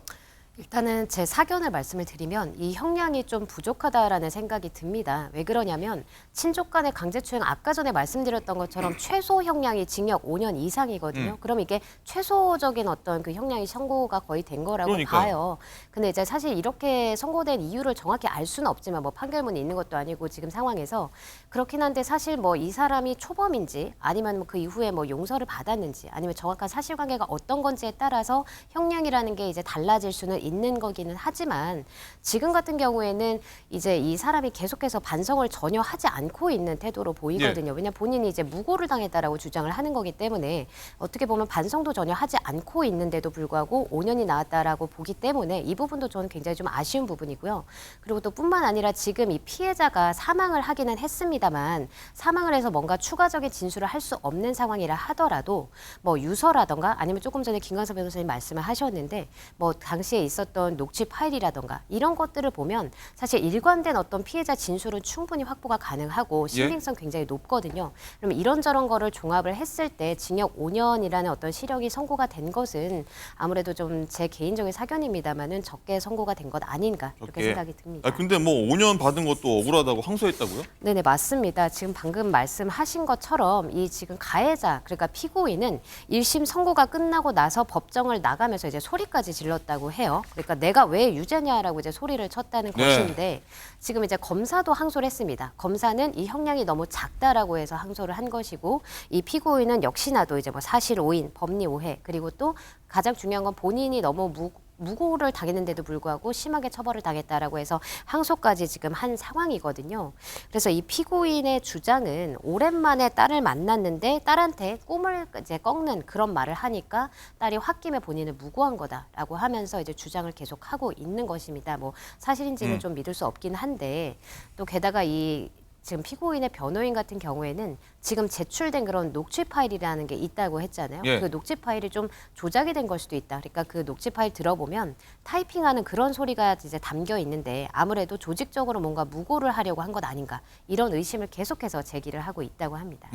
일단은 제 사견을 말씀을 드리면 이 형량이 좀 부족하다라는 생각이 듭니다. 왜 그러냐면 친족 간의 강제추행 아까 전에 말씀드렸던 것처럼 최소 형량이 징역 5년 이상이거든요. 그럼 이게 최소적인 어떤 그 형량이 선고가 거의 된 거라고 그러니까요. 봐요. 근데 이제 사실 이렇게 선고된 이유를 정확히 알 수는 없지만 뭐 판결문이 있는 것도 아니고 지금 상황에서 그렇긴 한데 사실 뭐 이 사람이 초범인지 아니면 뭐 그 이후에 뭐 용서를 받았는지 아니면 정확한 사실관계가 어떤 건지에 따라서 형량이라는 게 이제 달라질 수는 있는 거기는 하지만 지금 같은 경우에는 이제 이 사람이 계속해서 반성을 전혀 하지 않고 있는 태도로 보이거든요. 왜냐하면 본인이 이제 무고를 당했다라고 주장을 하는 거기 때문에 어떻게 보면 반성도 전혀 하지 않고 있는데도 불구하고 5년이 나왔다라고 보기 때문에 이 부분도 저는 굉장히 좀 아쉬운 부분이고요. 그리고 또 뿐만 아니라 지금 이 피해자가 사망을 하기는 했습니다만 사망을 해서 뭔가 추가적인 진술을 할 수 없는 상황이라 하더라도 뭐 유서라던가 아니면 조금 전에 김광석 변호사님 말씀을 하셨는데 뭐 당시에 있었던 녹취 파일이라던가 이런 것들을 보면 사실 일관된 어떤 피해자 진술은 충분히 확보가 가능하고 신빙성 굉장히 높거든요. 그러면 이런저런 거를 종합을 했을 때 징역 5년이라는 어떤 시력이 선고가 된 것은 아무래도 좀 제 개인적인 사견입니다만은 적게 선고가 된 것 아닌가 이렇게 적게. 생각이 듭니다. 아 근데 뭐 5년 받은 것도 억울하다고 항소했다고요? 네네 맞습니다. 지금 방금 말씀하신 것처럼 이 지금 가해자 그러니까 피고인은 1심 선고가 끝나고 나서 법정을 나가면서 이제 소리까지 질렀다고 해요. 그러니까 내가 왜 유죄냐라고 이제 소리를 쳤다는 네. 것인데 지금 이제 검사도 항소를 했습니다. 검사는 이 형량이 너무 작다라고 해서 항소를 한 것이고 이 피고인은 역시나도 이제 뭐 사실 오인, 법리 오해 그리고 또 가장 중요한 건 본인이 너무 무고를 당했는데도 불구하고 심하게 처벌을 당했다라고 해서 항소까지 지금 한 상황이거든요. 그래서 이 피고인의 주장은 오랜만에 딸을 만났는데 딸한테 꿈을 이제 꺾는 그런 말을 하니까 딸이 홧김에 본인을 무고한 거다라고 하면서 이제 주장을 계속 하고 있는 것입니다. 뭐 사실인지는 좀 믿을 수 없긴 한데 또 게다가 이 지금 피고인의 변호인 같은 경우에는 지금 제출된 그런 녹취 파일이라는 게 있다고 했잖아요. 예. 그 녹취 파일이 좀 조작이 된 걸 수도 있다. 그러니까 그 녹취 파일 들어보면 타이핑하는 그런 소리가 이제 담겨 있는데 아무래도 조직적으로 뭔가 무고를 하려고 한 것 아닌가 이런 의심을 계속해서 제기를 하고 있다고 합니다.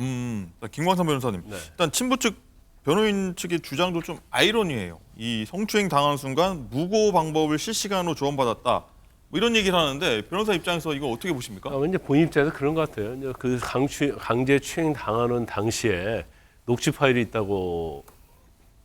김광삼 변호사님. 네. 일단 친부 측 변호인 측의 주장도 좀 아이러니해요. 이 성추행 당한 순간 무고 방법을 실시간으로 조언받았다. 뭐 이런 얘기를 하는데 변호사 입장에서 이거 어떻게 보십니까? 왠지 본인 입장에서 그런 것 같아요. 이제 그 강제 추행 당하는 당시에 녹취 파일이 있다고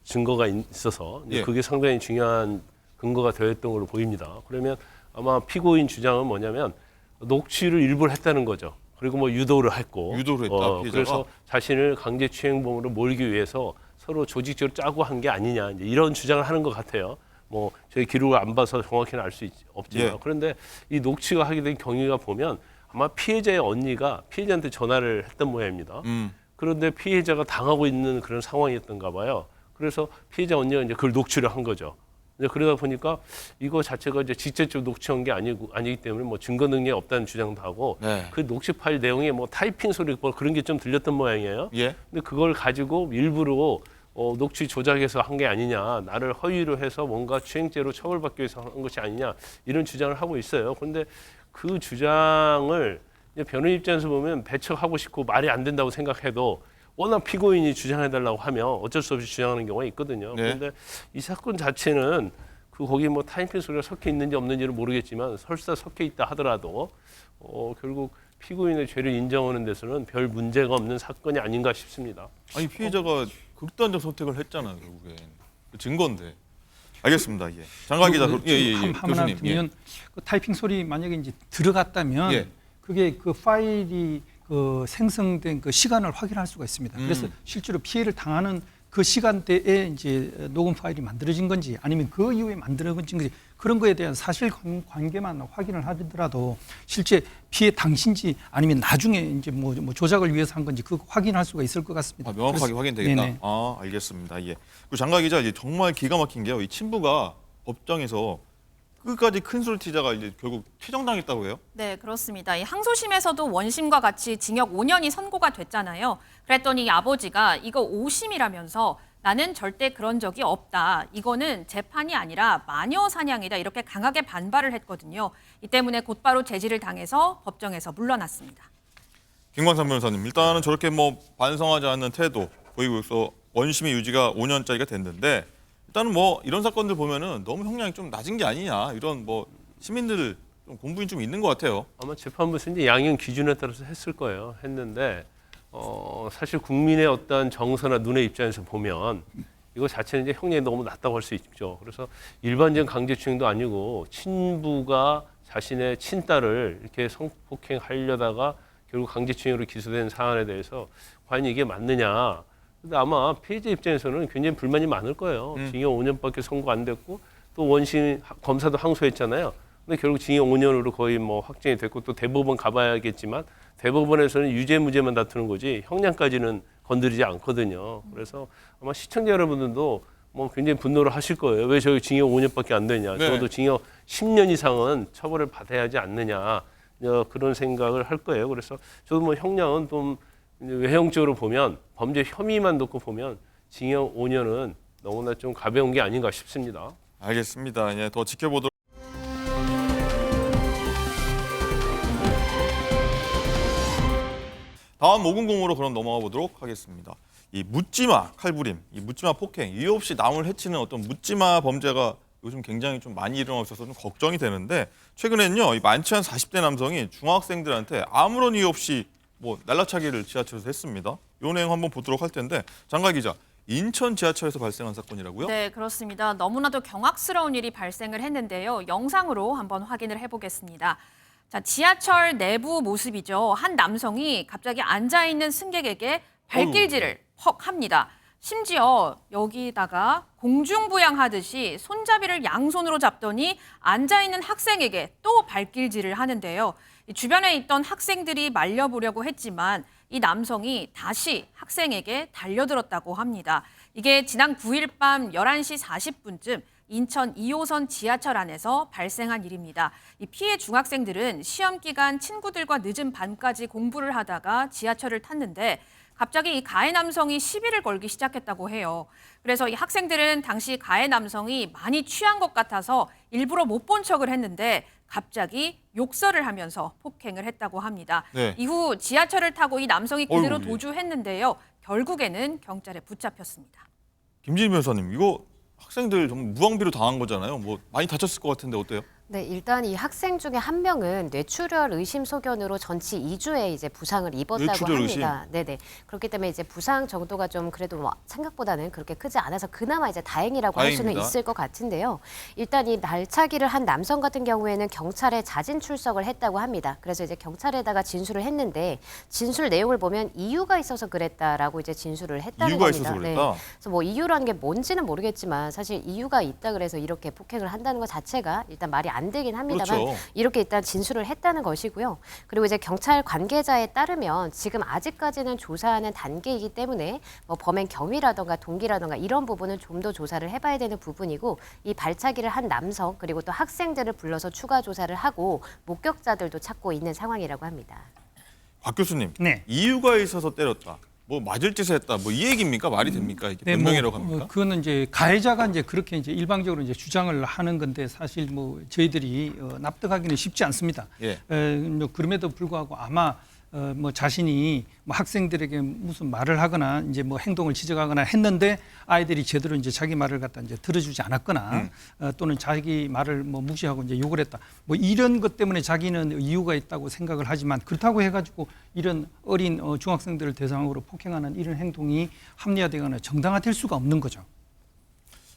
증거가 있어서 이제 예. 그게 상당히 중요한 근거가 되었던 걸로 보입니다. 그러면 아마 피고인 주장은 뭐냐면 녹취를 일부러 했다는 거죠. 그리고 뭐 유도를 했고, 유도를 했다, 피해자가? 그래서 자신을 강제 추행범으로 몰기 위해서 서로 조직적으로 짜고 한 게 아니냐 이제 이런 주장을 하는 것 같아요. 뭐 저희 기록을 안 봐서 정확히는 알 수 없지만 예. 그런데 이 녹취가 하게 된 경위가 보면 아마 피해자의 언니가 피해자한테 전화를 했던 모양입니다. 그런데 피해자가 당하고 있는 그런 상황이었던가 봐요. 그래서 피해자 언니가 이제 그걸 녹취를 한 거죠. 이제 그러다 보니까 이거 자체가 이제 직접적으로 녹취한 게 아니기 때문에 뭐 증거 능력이 없다는 주장도 하고 네. 그 녹취 파일 내용에 뭐 타이핑 소리 뭐 그런 게 좀 들렸던 모양이에요. 예. 근데 그걸 가지고 일부러 녹취 조작해서 한 게 아니냐, 나를 허위로 해서 뭔가 추행죄로 처벌받기 위해서 한 것이 아니냐 이런 주장을 하고 있어요. 그런데 그 주장을 이제 변호인 입장에서 보면 배척하고 싶고 말이 안 된다고 생각해도 워낙 피고인이 주장해달라고 하면 어쩔 수 없이 주장하는 경우가 있거든요. 네. 그런데 이 사건 자체는 그 거기 뭐 타임핑 소리가 섞여 있는지 없는지는 모르겠지만 설사 섞여 있다 하더라도 결국 피고인의 죄를 인정하는 데서는 별 문제가 없는 사건이 아닌가 싶습니다. 아니 피해자가 극단적 선택을 했잖아요, 결국엔. 그 증거인데. 알겠습니다. 예. 장관 기자, 그리고 예, 지금 하나 교수님. 들면 그 타이핑 소리 만약에 이제 들어갔다면 예. 그게 그 파일이 그 생성된 그 시간을 확인할 수가 있습니다. 그래서 실제로 피해를 당하는 그 시간대에 이제 녹음 파일이 만들어진 건지 아니면 그 이후에 만들어진 건지 그런 거에 대한 사실 관계만 확인을 하더라도 실제 피해 당신지 아니면 나중에 이제 뭐 조작을 위해서 한 건지 그 확인할 수가 있을 것 같습니다. 명확하게 그래서, 확인되겠다. 네네. 알겠습니다. 예. 그리고 장가 기자 이제 정말 기가 막힌 게요. 이 친부가 법정에서 끝까지 큰 소리 튀자가 이제 결국 퇴정당했다고 해요. 네, 그렇습니다. 이 항소심에서도 원심과 같이 징역 5년이 선고가 됐잖아요. 그랬더니 이 아버지가 이거 5심이라면서 나는 절대 그런 적이 없다. 이거는 재판이 아니라 마녀 사냥이다. 이렇게 강하게 반발을 했거든요. 이 때문에 곧바로 제지를 당해서 법정에서 물러났습니다. 김광삼 변호사님, 일단은 저렇게 뭐 반성하지 않는 태도 보이고 있어 원심의 유지가 5년짜리가 됐는데 일단은 뭐 이런 사건들 보면은 너무 형량이 좀 낮은 게 아니냐 이런 뭐 시민들 좀 공분이 좀 있는 것 같아요. 아마 재판부에서 이제 양형 기준에 따라서 했을 거예요. 했는데 사실 국민의 어떤 정서나 눈의 입장에서 보면 이거 자체는 이제 형량이 너무 낮다고 할 수 있죠. 그래서 일반적인 강제추행도 아니고 친부가 자신의 친딸을 이렇게 성폭행하려다가 결국 강제추행으로 기소된 사안에 대해서 과연 이게 맞느냐. 근데 아마 피해자 입장에서는 굉장히 불만이 많을 거예요. 징역 5년밖에 선고 안 됐고 또 원심 검사도 항소했잖아요. 근데 결국 징역 5년으로 거의 뭐 확정이 됐고 또 대법원 가봐야겠지만 대법원에서는 유죄 무죄만 다투는 거지 형량까지는 건드리지 않거든요. 그래서 아마 시청자 여러분들도 뭐 굉장히 분노를 하실 거예요. 왜 저희 징역 5년밖에 안 되냐. 네. 적어도 징역 10년 이상은 처벌을 받아야 하지 않느냐. 그런 생각을 할 거예요. 그래서 저도 뭐 형량은 좀 외형적으로 보면 범죄 혐의만 놓고 보면 징역 5년은 너무나 좀 가벼운 게 아닌가 싶습니다. 알겠습니다. 예, 더 지켜보도록. 다음 5공공으로 그럼 넘어가 보도록 하겠습니다. 이 묻지마 칼부림, 이 묻지마 폭행, 이유 없이 남을 해치는 어떤 묻지마 범죄가 요즘 굉장히 좀 많이 일어나고 있어서 좀 걱정이 되는데 최근에는요, 이 많지 않은 40대 남성이 중학생들한테 아무런 이유 없이 뭐 날라차기를 지하철에서 했습니다. 이 내용 한번 보도록 할 텐데 장가 기자, 인천 지하철에서 발생한 사건이라고요? 네, 그렇습니다. 너무나도 경악스러운 일이 발생을 했는데요. 영상으로 한번 확인을 해보겠습니다. 자, 지하철 내부 모습이죠. 한 남성이 갑자기 앉아있는 승객에게 발길질을 퍽 합니다. 심지어 여기다가 공중부양하듯이 손잡이를 양손으로 잡더니 앉아있는 학생에게 또 발길질을 하는데요. 주변에 있던 학생들이 말려보려고 했지만 이 남성이 다시 학생에게 달려들었다고 합니다. 이게 지난 9일 밤 11시 40분쯤 인천 2호선 지하철 안에서 발생한 일입니다. 이 피해 중학생들은 시험 기간 친구들과 늦은 밤까지 공부를 하다가 지하철을 탔는데 갑자기 이 가해 남성이 시비를 걸기 시작했다고 해요. 그래서 이 학생들은 당시 가해 남성이 많이 취한 것 같아서 일부러 못 본 척을 했는데 갑자기 욕설을 하면서 폭행을 했다고 합니다. 네. 이후 지하철을 타고 이 남성이 그대로 어이구, 예. 도주했는데요. 결국에는 경찰에 붙잡혔습니다. 김진희 변호사님, 이거 학생들 정말 무방비로 당한 거잖아요. 뭐 많이 다쳤을 것 같은데 어때요? 네, 일단 이 학생 중에 한 명은 뇌출혈 의심 소견으로 전치 2주의 이제 부상을 입었다고 뇌출혈 합니다. 네네. 그렇기 때문에 이제 부상 정도가 좀 그래도 뭐 생각보다는 그렇게 크지 않아서 그나마 이제 다행이라고 할 수는 다행입니다. 있을 것 같은데요. 일단 이 날차기를 한 남성 같은 경우에는 경찰에 자진 출석을 했다고 합니다. 그래서 이제 경찰에다가 진술을 했는데 진술 내용을 보면 이유가 있어서 그랬다라고 이제 진술을 했다는 이유가 겁니다. 있어서 그랬다? 그래서 뭐 이유라는 게 뭔지는 모르겠지만 사실 이유가 있다 그래서 이렇게 폭행을 한다는 것 자체가 일단 말이 안 되긴 합니다만 그렇죠. 이렇게 일단 진술을 했다는 것이고요. 그리고 이제 경찰 관계자에 따르면 지금 아직까지는 조사하는 단계이기 때문에 뭐 범행 경위라던가 동기라던가 이런 부분은 좀 더 조사를 해봐야 되는 부분이고 이 발차기를 한 남성 그리고 또 학생들을 불러서 추가 조사를 하고 목격자들도 찾고 있는 상황이라고 합니다. 박 교수님, 네. 이유가 있어서 때렸다. 뭐 맞을 짓을 했다. 뭐 이 얘기입니까? 말이 됩니까? 이게 변명이라고 합니까? 그거는 이제 가해자가 이제 그렇게 이제 일방적으로 이제 주장을 하는 건데 사실 뭐 저희들이 납득하기는 쉽지 않습니다. 예. 뭐 그럼에도 불구하고 아마 뭐 자신이 뭐 학생들에게 무슨 말을 하거나 이제 뭐 행동을 지적하거나 했는데 아이들이 제대로 이제 자기 말을 갖다 이제 들어주지 않았거나 또는 자기 말을 뭐 무시하고 이제 욕을 했다. 뭐 이런 것 때문에 자기는 이유가 있다고 생각을 하지만 그렇다고 해가지고 이런 어린 중학생들을 대상으로 폭행하는 이런 행동이 합리화되거나 정당화될 수가 없는 거죠.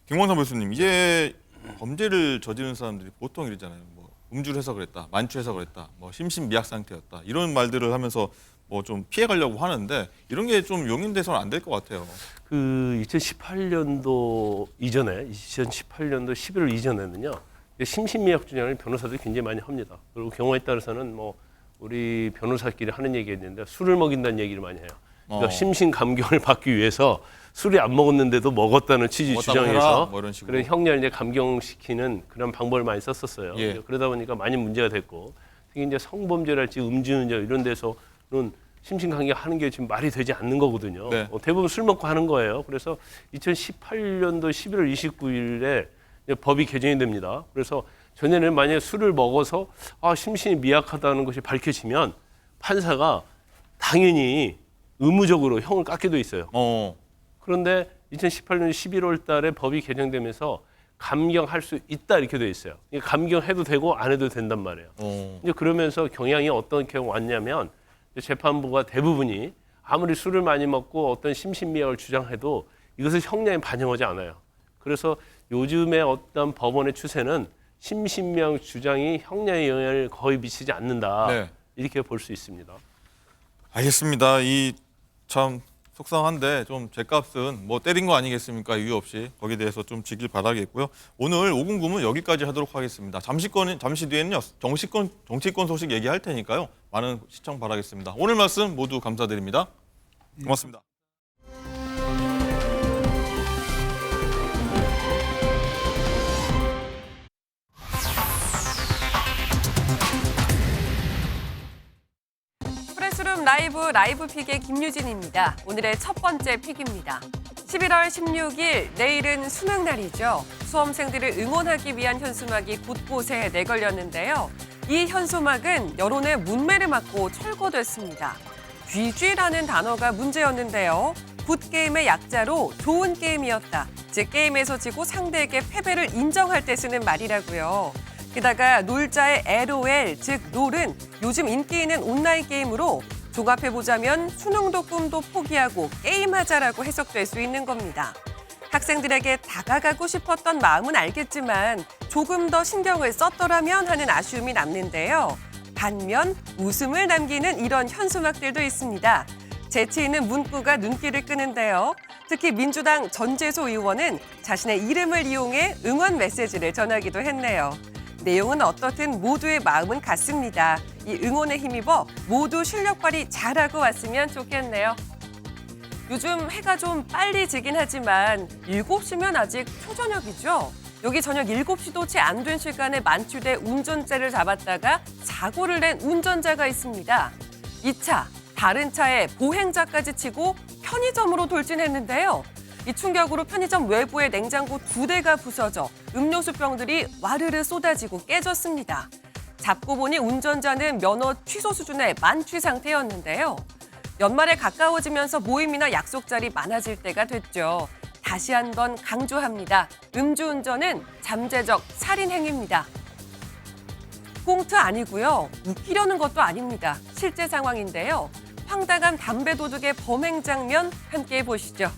김광삼 교수님, 이제 범죄를 저지른 사람들이 보통 이러잖아요. 뭐 음주를 해서 그랬다, 만취해서 그랬다, 뭐 심신미약 상태였다 이런 말들을 하면서 뭐 좀 피해가려고 하는데 이런 게 좀 용인돼서는 안 될 것 같아요. 그 2018년도 이전에 2018년도 11월 이전에는요. 심신미약 주장을 변호사들이 굉장히 많이 합니다. 그리고 경우에 따라서는 뭐 우리 변호사끼리 하는 얘기가 있는데 술을 먹인다는 얘기를 많이 해요. 그러니까 심신 감경을 받기 위해서 술이 안 먹었는데도 먹었다는 취지 먹었다고 주장해서 해라, 뭐 이런 식으로. 그런 형량을 이제 감경시키는 그런 방법을 많이 썼었어요. 예. 그러다 보니까 많이 문제가 됐고 특히 이제 성범죄랄지 음주운전 이런 데서는 심신 감경하는 게 지금 말이 되지 않는 거거든요. 네. 대부분 술 먹고 하는 거예요. 그래서 2018년도 11월 29일에 법이 개정이 됩니다. 그래서 전에는 만약에 술을 먹어서 심신이 미약하다는 것이 밝혀지면 판사가 당연히 의무적으로 형을 깎게 돼 있어요. 그런데 2018년 11월 달에 법이 개정되면서 감경할 수 있다 이렇게 돼 있어요. 그러니까 감경해도 되고 안 해도 된단 말이에요. 이제 그러면서 경향이 어떻게 왔냐면 재판부가 대부분이 아무리 술을 많이 먹고 어떤 심신미약을 주장해도 이것을 형량에 반영하지 않아요. 그래서 요즘의 어떤 법원의 추세는 심신미약 주장이 형량에 영향을 거의 미치지 않는다. 네. 이렇게 볼 수 있습니다. 알겠습니다. 이 참 속상한데 좀 죗값은 뭐 때린 거 아니겠습니까? 이유 없이 거기에 대해서 좀 지길 바라겠고요. 오늘 5군구문 여기까지 하도록 하겠습니다. 잠시 뒤에는요 정치권 소식 얘기할 테니까요. 많은 시청 바라겠습니다. 오늘 말씀 모두 감사드립니다. 고맙습니다. 프레스룸 라이브 픽의 김유진입니다. 오늘의 첫 번째 픽입니다. 11월 16일 내일은 수능 날이죠. 수험생들을 응원하기 위한 현수막이 곳곳에 내걸렸는데요. 이 현수막은 여론의 문매를 맞고 철거됐습니다. GG라는 단어가 문제였는데요. 굿게임의 약자로 좋은 게임이었다. 즉 게임에서 지고 상대에게 패배를 인정할 때 쓰는 말이라고요. 게다가 놀자의 LOL, 즉 롤은 요즘 인기 있는 온라인 게임으로 종합해보자면 수능도 꿈도 포기하고 게임하자라고 해석될 수 있는 겁니다. 학생들에게 다가가고 싶었던 마음은 알겠지만 조금 더 신경을 썼더라면 하는 아쉬움이 남는데요. 반면 웃음을 남기는 이런 현수막들도 있습니다. 재치 있는 문구가 눈길을 끄는데요. 특히 민주당 전재소 의원은 자신의 이름을 이용해 응원 메시지를 전하기도 했네요. 내용은 어떻든 모두의 마음은 같습니다. 이 응원에 힘입어 모두 실력 발휘 잘하고 왔으면 좋겠네요. 요즘 해가 좀 빨리 지긴 하지만 7시면 아직 초저녁이죠. 여기 저녁 7시도 채 안 된 시간에 만취돼 운전대를 잡았다가 사고를 낸 운전자가 있습니다. 이 차, 다른 차에 보행자까지 치고 편의점으로 돌진했는데요. 이 충격으로 편의점 외부의 냉장고 2대가 부서져 음료수 병들이 와르르 쏟아지고 깨졌습니다. 잡고 보니 운전자는 면허 취소 수준의 만취 상태였는데요. 연말에 가까워지면서 모임이나 약속 자리 많아질 때가 됐죠. 다시 한번 강조합니다. 음주운전은 잠재적 살인 행위입니다. 꽁트 아니고요. 웃기려는 것도 아닙니다. 실제 상황인데요. 황당한 담배 도둑의 범행 장면 함께 보시죠.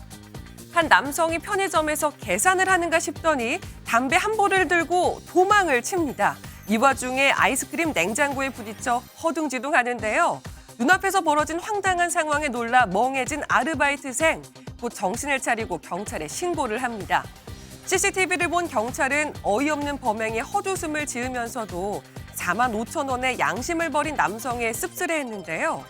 한 남성이 편의점에서 계산을 하는가 싶더니 담배 한 보를 들고 도망을 칩니다. 이 와중에 아이스크림 냉장고에 부딪혀 허둥지둥하는데요. 눈앞에서 벌어진 황당한 상황에 놀라 멍해진 아르바이트생. 곧 정신을 차리고 경찰에 신고를 합니다. CCTV를 본 경찰은 어이없는 범행에 헛웃음을 지으면서도 4만 5천 원의 양심을 버린 남성에 씁쓸해했는데요.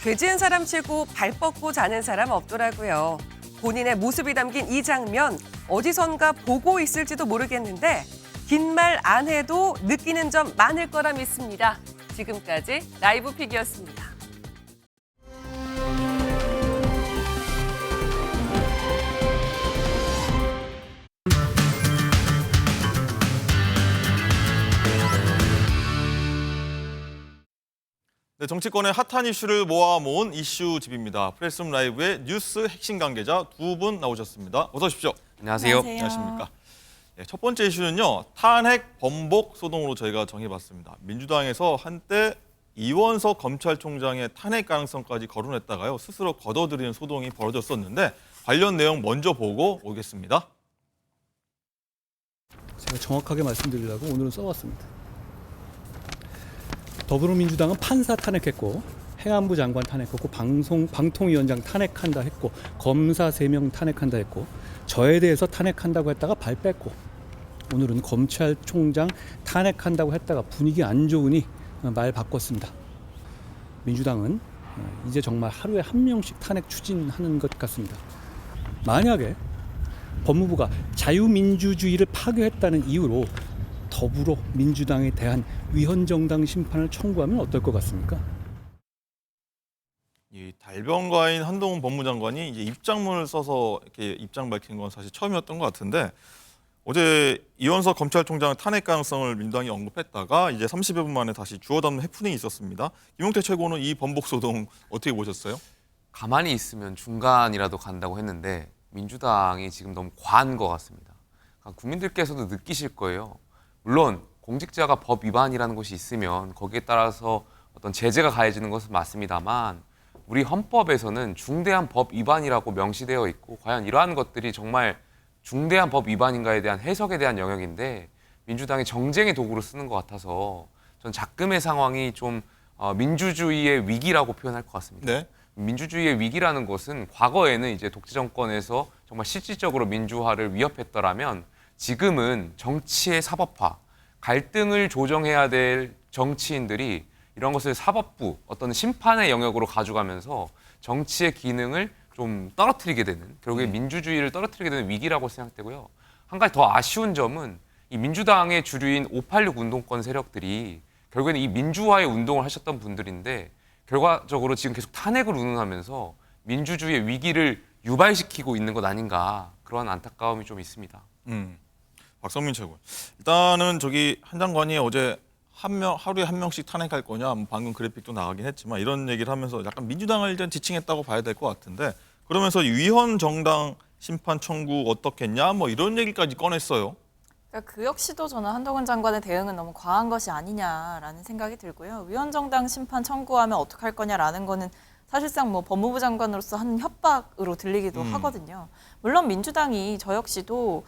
죄 지은 사람 치고 발 뻗고 자는 사람 없더라고요. 본인의 모습이 담긴 이 장면 어디선가 보고 있을지도 모르겠는데 긴 말 안 해도 느끼는 점 많을 거라 믿습니다. 지금까지 라이브 픽이었습니다. 네, 정치권의 핫한 이슈를 모아모은 이슈집입니다. 프레스룸 라이브의 뉴스 핵심 관계자 두 분 나오셨습니다. 어서 오십시오. 안녕하세요. 안녕하십니까. 네, 첫 번째 이슈는요. 탄핵 번복 소동으로 저희가 정해봤습니다. 민주당에서 한때 이원석 검찰총장의 탄핵 가능성까지 거론했다가요. 스스로 걷어들이는 소동이 벌어졌었는데 관련 내용 먼저 보고 오겠습니다. 제가 정확하게 말씀드리려고 오늘은 써왔습니다. 더불어민주당은 판사 탄핵했고 행안부 장관 탄핵했고 방통위원장 탄핵한다 했고 검사 3명 탄핵한다 했고 저에 대해서 탄핵한다고 했다가 발 뺐고 오늘은 검찰총장 탄핵한다고 했다가 분위기 안 좋으니 말 바꿨습니다. 민주당은 이제 정말 하루에 1명씩 탄핵 추진하는 것 같습니다. 만약에 법무부가 자유민주주의를 파괴했다는 이유로 더불어민주당에 대한 위헌정당 심판을 청구하면 어떨 것 같습니까? 이 달변가인 한동훈 법무장관이 이제 입장문을 써서 이렇게 입장 밝힌 건 사실 처음이었던 것 같은데 어제 이원석 검찰총장 탄핵 가능성을 민주당이 언급했다가 이제 30여 분 만에 다시 주워 담는 해프닝이 있었습니다. 김용태 최고는 이 번복 소동 어떻게 보셨어요? 가만히 있으면 중간이라도 간다고 했는데 민주당이 지금 너무 과한 것 같습니다. 그러니까 국민들께서도 느끼실 거예요. 물론 공직자가 법 위반이라는 것이 있으면 거기에 따라서 어떤 제재가 가해지는 것은 맞습니다만 우리 헌법에서는 중대한 법 위반이라고 명시되어 있고 과연 이러한 것들이 정말 중대한 법 위반인가에 대한 해석에 대한 영역인데 민주당이 정쟁의 도구로 쓰는 것 같아서 전 작금의 상황이 좀 민주주의의 위기라고 표현할 것 같습니다. 네. 민주주의의 위기라는 것은 과거에는 이제 독재 정권에서 정말 실질적으로 민주화를 위협했더라면 지금은 정치의 사법화, 갈등을 조정해야 될 정치인들이 이런 것을 사법부, 어떤 심판의 영역으로 가져가면서 정치의 기능을 좀 떨어뜨리게 되는, 결국에 민주주의를 떨어뜨리게 되는 위기라고 생각되고요. 한 가지 더 아쉬운 점은 이 민주당의 주류인 586 운동권 세력들이 결국에는 이 민주화의 운동을 하셨던 분들인데 결과적으로 지금 계속 탄핵을 운운하면서 민주주의의 위기를 유발시키고 있는 것 아닌가, 그런 안타까움이 좀 있습니다. 박성민 최고. 일단은 저기 한 장관이 어제 하루에 1명씩 탄핵할 거냐, 뭐 방금 그래픽도 나가긴 했지만 이런 얘기를 하면서 약간 민주당을 일단 지칭했다고 봐야 될 것 같은데 그러면서 위헌 정당 심판 청구 어떻겠냐 뭐 이런 얘기까지 꺼냈어요. 그러니까 그 역시도 저는 한동훈 장관의 대응은 너무 과한 것이 아니냐라는 생각이 들고요. 위헌 정당 심판 청구하면 어떡할 거냐라는 거는 사실상 뭐 법무부 장관으로서 한 협박으로 들리기도 하거든요. 물론 민주당이 저 역시도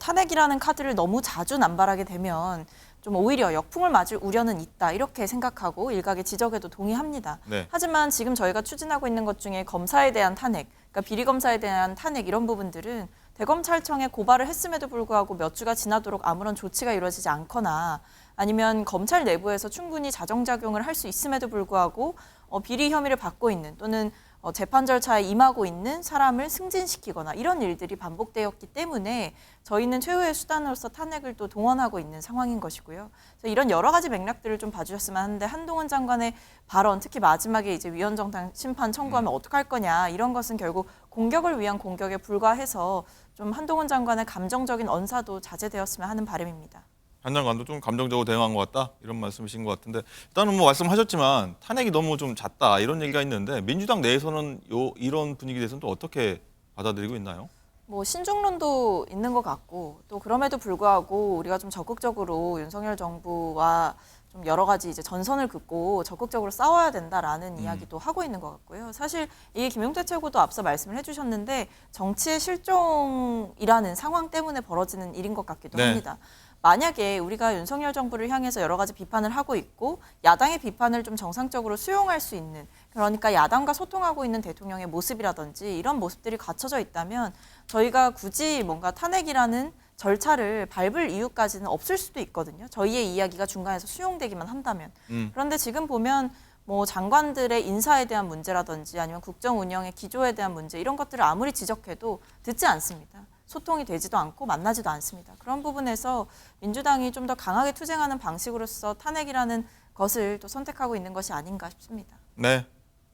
탄핵이라는 카드를 너무 자주 남발하게 되면 좀 오히려 역풍을 맞을 우려는 있다 이렇게 생각하고 일각의 지적에도 동의합니다. 네. 하지만 지금 저희가 추진하고 있는 것 중에 검사에 대한 탄핵, 그러니까 비리검사에 대한 탄핵 이런 부분들은 대검찰청에 고발을 했음에도 불구하고 몇 주가 지나도록 아무런 조치가 이루어지지 않거나 아니면 검찰 내부에서 충분히 자정작용을 할 수 있음에도 불구하고 비리 혐의를 받고 있는 또는 재판 절차에 임하고 있는 사람을 승진시키거나 이런 일들이 반복되었기 때문에 저희는 최후의 수단으로서 탄핵을 또 동원하고 있는 상황인 것이고요. 그래서 이런 여러 가지 맥락들을 좀 봐주셨으면 하는데 한동훈 장관의 발언, 특히 마지막에 이제 위헌 정당 심판 청구하면 어떡할 거냐 이런 것은 결국 공격을 위한 공격에 불과해서 좀 한동훈 장관의 감정적인 언사도 자제되었으면 하는 바람입니다. 한 장관도 좀 감정적으로 대응한 것 같다 이런 말씀이신 것 같은데 일단은 뭐 말씀하셨지만 탄핵이 너무 좀 잦다 이런 얘기가 있는데 민주당 내에서는 이런 분위기에 대해서는 또 어떻게 받아들이고 있나요? 뭐 신중론도 있는 것 같고 또 그럼에도 불구하고 우리가 좀 적극적으로 윤석열 정부와 좀 여러 가지 이제 전선을 긋고 적극적으로 싸워야 된다라는 이야기도 하고 있는 것 같고요. 사실 이게 김용태 최고도 앞서 말씀을 해주셨는데 정치의 실종이라는 상황 때문에 벌어지는 일인 것 같기도 합니다. 만약에 우리가 윤석열 정부를 향해서 여러 가지 비판을 하고 있고 야당의 비판을 좀 정상적으로 수용할 수 있는, 그러니까 야당과 소통하고 있는 대통령의 모습이라든지 이런 모습들이 갖춰져 있다면 저희가 굳이 뭔가 탄핵이라는 절차를 밟을 이유까지는 없을 수도 있거든요. 저희의 이야기가 중간에서 수용되기만 한다면. 그런데 지금 보면 뭐 장관들의 인사에 대한 문제라든지 아니면 국정 운영의 기조에 대한 문제 이런 것들을 아무리 지적해도 듣지 않습니다. 소통이 되지도 않고 만나지도 않습니다. 그런 부분에서 민주당이 좀 더 강하게 투쟁하는 방식으로서 탄핵이라는 것을 또 선택하고 있는 것이 아닌가 싶습니다. 네.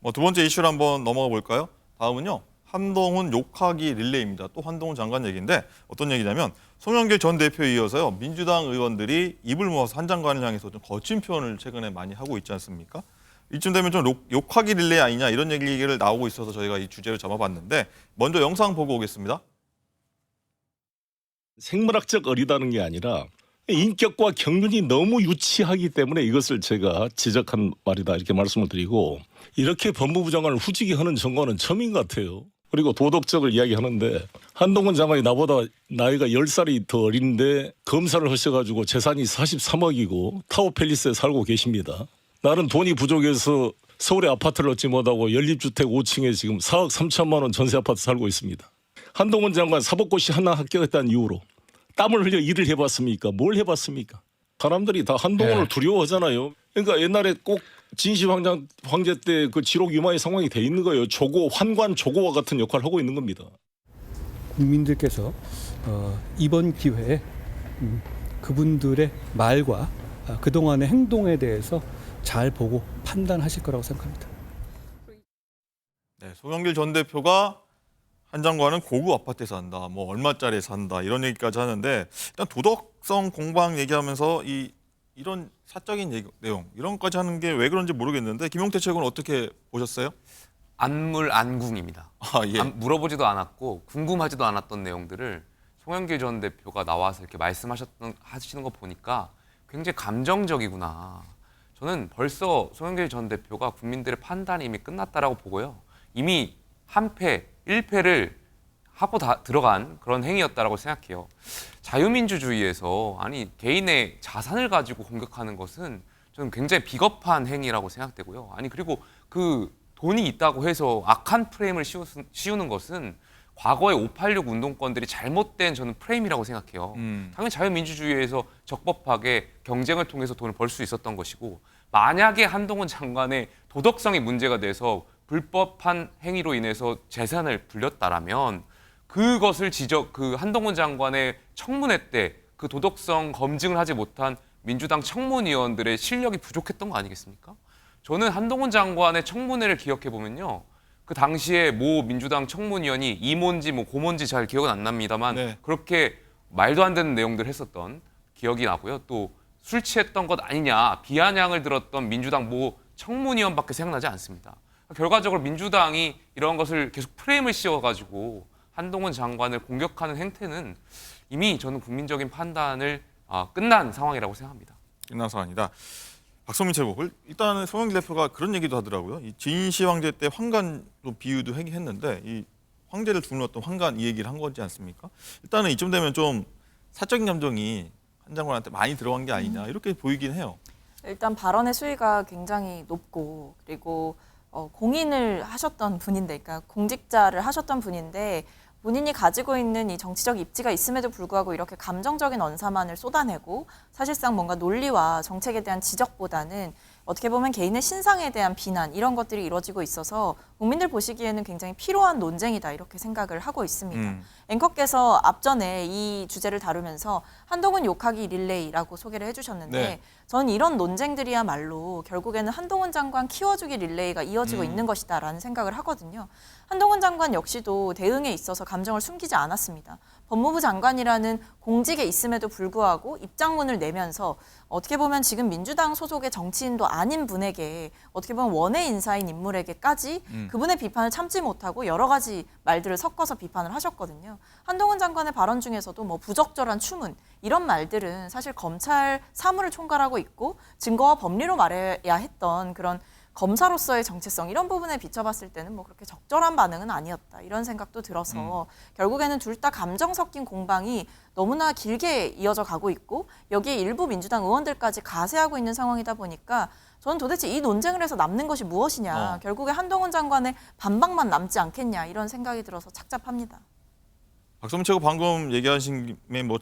뭐 두 번째 이슈를 한번 넘어가 볼까요? 다음은요. 한동훈 욕하기 릴레이입니다. 또 한동훈 장관 얘기인데 어떤 얘기냐면 송영길 전 대표에 이어서요. 민주당 의원들이 입을 모아서 한 장관을 향해서 좀 거친 표현을 최근에 많이 하고 있지 않습니까? 이쯤 되면 좀 욕하기 릴레이 아니냐 이런 얘기를 나오고 있어서 저희가 이 주제를 잡아봤는데 먼저 영상 보고 오겠습니다. 생물학적 어리다는 게 아니라 인격과 경륜이 너무 유치하기 때문에 이것을 제가 지적한 말이다 이렇게 말씀을 드리고 이렇게 법무부 장관을 후지게 하는 정권은 처음인 것 같아요. 그리고 도덕적을 이야기하는데 한동훈 장관이 나보다 나이가 10살이 더 어린데 검사를 하셔가지고 재산이 43억이고 타워팰리스에 살고 계십니다. 나는 돈이 부족해서 서울에 아파트를 얻지 못하고 연립주택 5층에 지금 4억 3천만 원 전세 아파트 살고 있습니다. 한동훈 장관 사법고시 하나 합격했다는 이유로 땀을 흘려 일을 해봤습니까? 뭘 해봤습니까? 사람들이 다 한동훈을 두려워하잖아요. 그러니까 옛날에 꼭 진시 황제 때 그 지록 유마의 상황이 돼 있는 거예요. 조고, 환관 조고와 같은 역할을 하고 있는 겁니다. 국민들께서 이번 기회에 그분들의 말과 그동안의 행동에 대해서 잘 보고 판단하실 거라고 생각합니다. 네, 송영길 전 대표가 한 장관은 고급 아파트에 산다, 뭐 얼마짜리에 산다 이런 얘기까지 하는데 일단 도덕성 공방 얘기하면서 이런 사적인 내용 이런 것까지 하는 게 왜 그런지 모르겠는데 김용태 최고는 어떻게 보셨어요? 안물안궁입니다. 예. 물어보지도 않았고 궁금하지도 않았던 내용들을 송영길 전 대표가 나와서 이렇게 하시는 거 보니까 굉장히 감정적이구나. 저는 벌써 송영길 전 대표가 국민들의 판단이 이미 끝났다라고 보고요. 이미 한 패, 1패를 하고 다 들어간 그런 행위였다라고 생각해요. 자유민주주의에서 개인의 자산을 가지고 공격하는 것은 저는 굉장히 비겁한 행위라고 생각되고요. 그리고 그 돈이 있다고 해서 악한 프레임을 씌우는 것은 과거의 586 운동권들이 잘못된 저는 프레임이라고 생각해요. 당연히 자유민주주의에서 적법하게 경쟁을 통해서 돈을 벌 수 있었던 것이고 만약에 한동훈 장관의 도덕성이 문제가 돼서 불법한 행위로 인해서 재산을 불렸다라면 그것을 그 한동훈 장관의 청문회 때 그 도덕성 검증을 하지 못한 민주당 청문위원들의 실력이 부족했던 거 아니겠습니까? 저는 한동훈 장관의 청문회를 기억해 보면요. 그 당시에 모 민주당 청문위원이 이모인지 고모인지 잘 기억은 안 납니다만 네. 그렇게 말도 안 되는 내용들을 했었던 기억이 나고요. 또 술 취했던 것 아니냐 비아냥을 들었던 민주당 모 청문위원밖에 생각나지 않습니다. 결과적으로 민주당이 이런 것을 계속 프레임을 씌워가지고 한동훈 장관을 공격하는 행태는 이미 저는 국민적인 판단을 끝난 상황이라고 생각합니다. 끝난 상황이다. 박성민 최고. 일단은 송영길 대표가 그런 얘기도 하더라고요. 이 진시 황제 때 황간로 비유도 했는데 이 황제를 둘러었던 황간 이 얘기를 한 거지 않습니까? 일단은 이쯤 되면 좀 사적인 감정이 한 장관한테 많이 들어간 게 아니냐 이렇게 보이긴 해요. 일단 발언의 수위가 굉장히 높고 그리고 공인을 하셨던 분인데, 그러니까 공직자를 하셨던 분인데 본인이 가지고 있는 이 정치적 입지가 있음에도 불구하고 이렇게 감정적인 언사만을 쏟아내고 사실상 뭔가 논리와 정책에 대한 지적보다는 어떻게 보면 개인의 신상에 대한 비난 이런 것들이 이루어지고 있어서 국민들 보시기에는 굉장히 필요한 논쟁이다 이렇게 생각을 하고 있습니다. 앵커께서 앞전에 이 주제를 다루면서 한동훈 욕하기 릴레이라고 소개를 해주셨는데 네. 저는 이런 논쟁들이야말로 결국에는 한동훈 장관 키워주기 릴레이가 이어지고 있는 것이다라는 생각을 하거든요. 한동훈 장관 역시도 대응에 있어서 감정을 숨기지 않았습니다. 법무부 장관이라는 공직에 있음에도 불구하고 입장문을 내면서 어떻게 보면 지금 민주당 소속의 정치인도 아닌 분에게 어떻게 보면 원외 인사인 인물에게까지 그분의 비판을 참지 못하고 여러 가지 말들을 섞어서 비판을 하셨거든요. 한동훈 장관의 발언 중에서도 뭐 부적절한 추문 이런 말들은 사실 검찰 사무를 총괄하고 있고 증거와 법리로 말해야 했던 그런 검사로서의 정체성 이런 부분에 비춰봤을 때는 뭐 그렇게 적절한 반응은 아니었다 이런 생각도 들어서 결국에는 둘 다 감정 섞인 공방이 너무나 길게 이어져 가고 있고 여기에 일부 민주당 의원들까지 가세하고 있는 상황이다 보니까 저는 도대체 이 논쟁을 해서 남는 것이 무엇이냐 결국에 한동훈 장관의 반박만 남지 않겠냐 이런 생각이 들어서 착잡합니다. 박성민 최고 방금 얘기하신 김에 뭐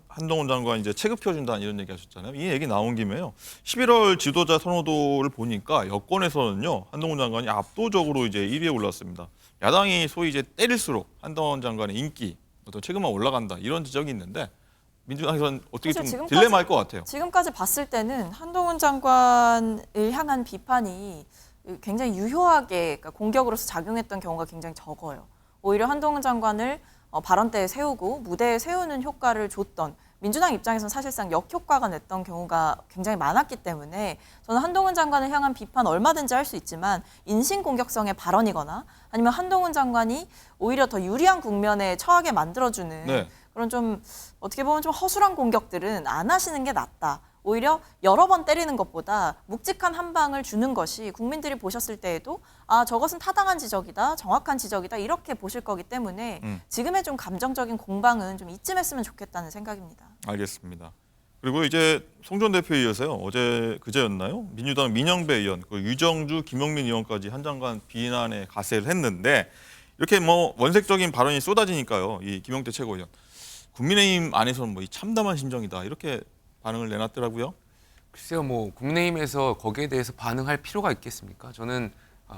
한동훈 장관 이제 체급 키워준다 이런 얘기하셨잖아요. 이 얘기 나온 김에요. 11월 지도자 선호도를 보니까 여권에서는요 한동훈 장관이 압도적으로 이제 1위에 올랐습니다. 야당이 소위 이제 때릴수록 한동훈 장관의 인기 어떤 체급만 올라간다 이런 지적이 있는데 민주당에서는 어떻게 좀 딜레마일 것 같아요. 지금까지 봤을 때는 한동훈 장관을 향한 비판이 굉장히 유효하게 그러니까 공격으로서 작용했던 경우가 굉장히 적어요. 오히려 한동훈 장관을 발언대에 세우고 무대에 세우는 효과를 줬던 민주당 입장에서는 사실상 역효과가 냈던 경우가 굉장히 많았기 때문에 저는 한동훈 장관을 향한 비판 얼마든지 할 수 있지만 인신공격성의 발언이거나 아니면 한동훈 장관이 오히려 더 유리한 국면에 처하게 만들어주는 그런 좀 어떻게 보면 좀 허술한 공격들은 안 하시는 게 낫다. 오히려 여러 번 때리는 것보다 묵직한 한 방을 주는 것이 국민들이 보셨을 때에도 아 저것은 타당한 지적이다, 정확한 지적이다 이렇게 보실 거기 때문에 지금의 좀 감정적인 공방은 좀 이쯤 했으면 좋겠다는 생각입니다. 알겠습니다. 그리고 이제 송 전 대표에 이어서요. 그제였나요? 민주당 민영배 의원, 그 유정주, 김용민 의원까지 한 장관 비난에 가세를 했는데 이렇게 뭐 원색적인 발언이 쏟아지니까요. 이 김용태 최고위원, 국민의힘 안에서는 뭐 이 참담한 심정이다 이렇게 반응을 내놨더라고요. 글쎄요, 뭐 국민의힘에서 거기에 대해서 반응할 필요가 있겠습니까? 저는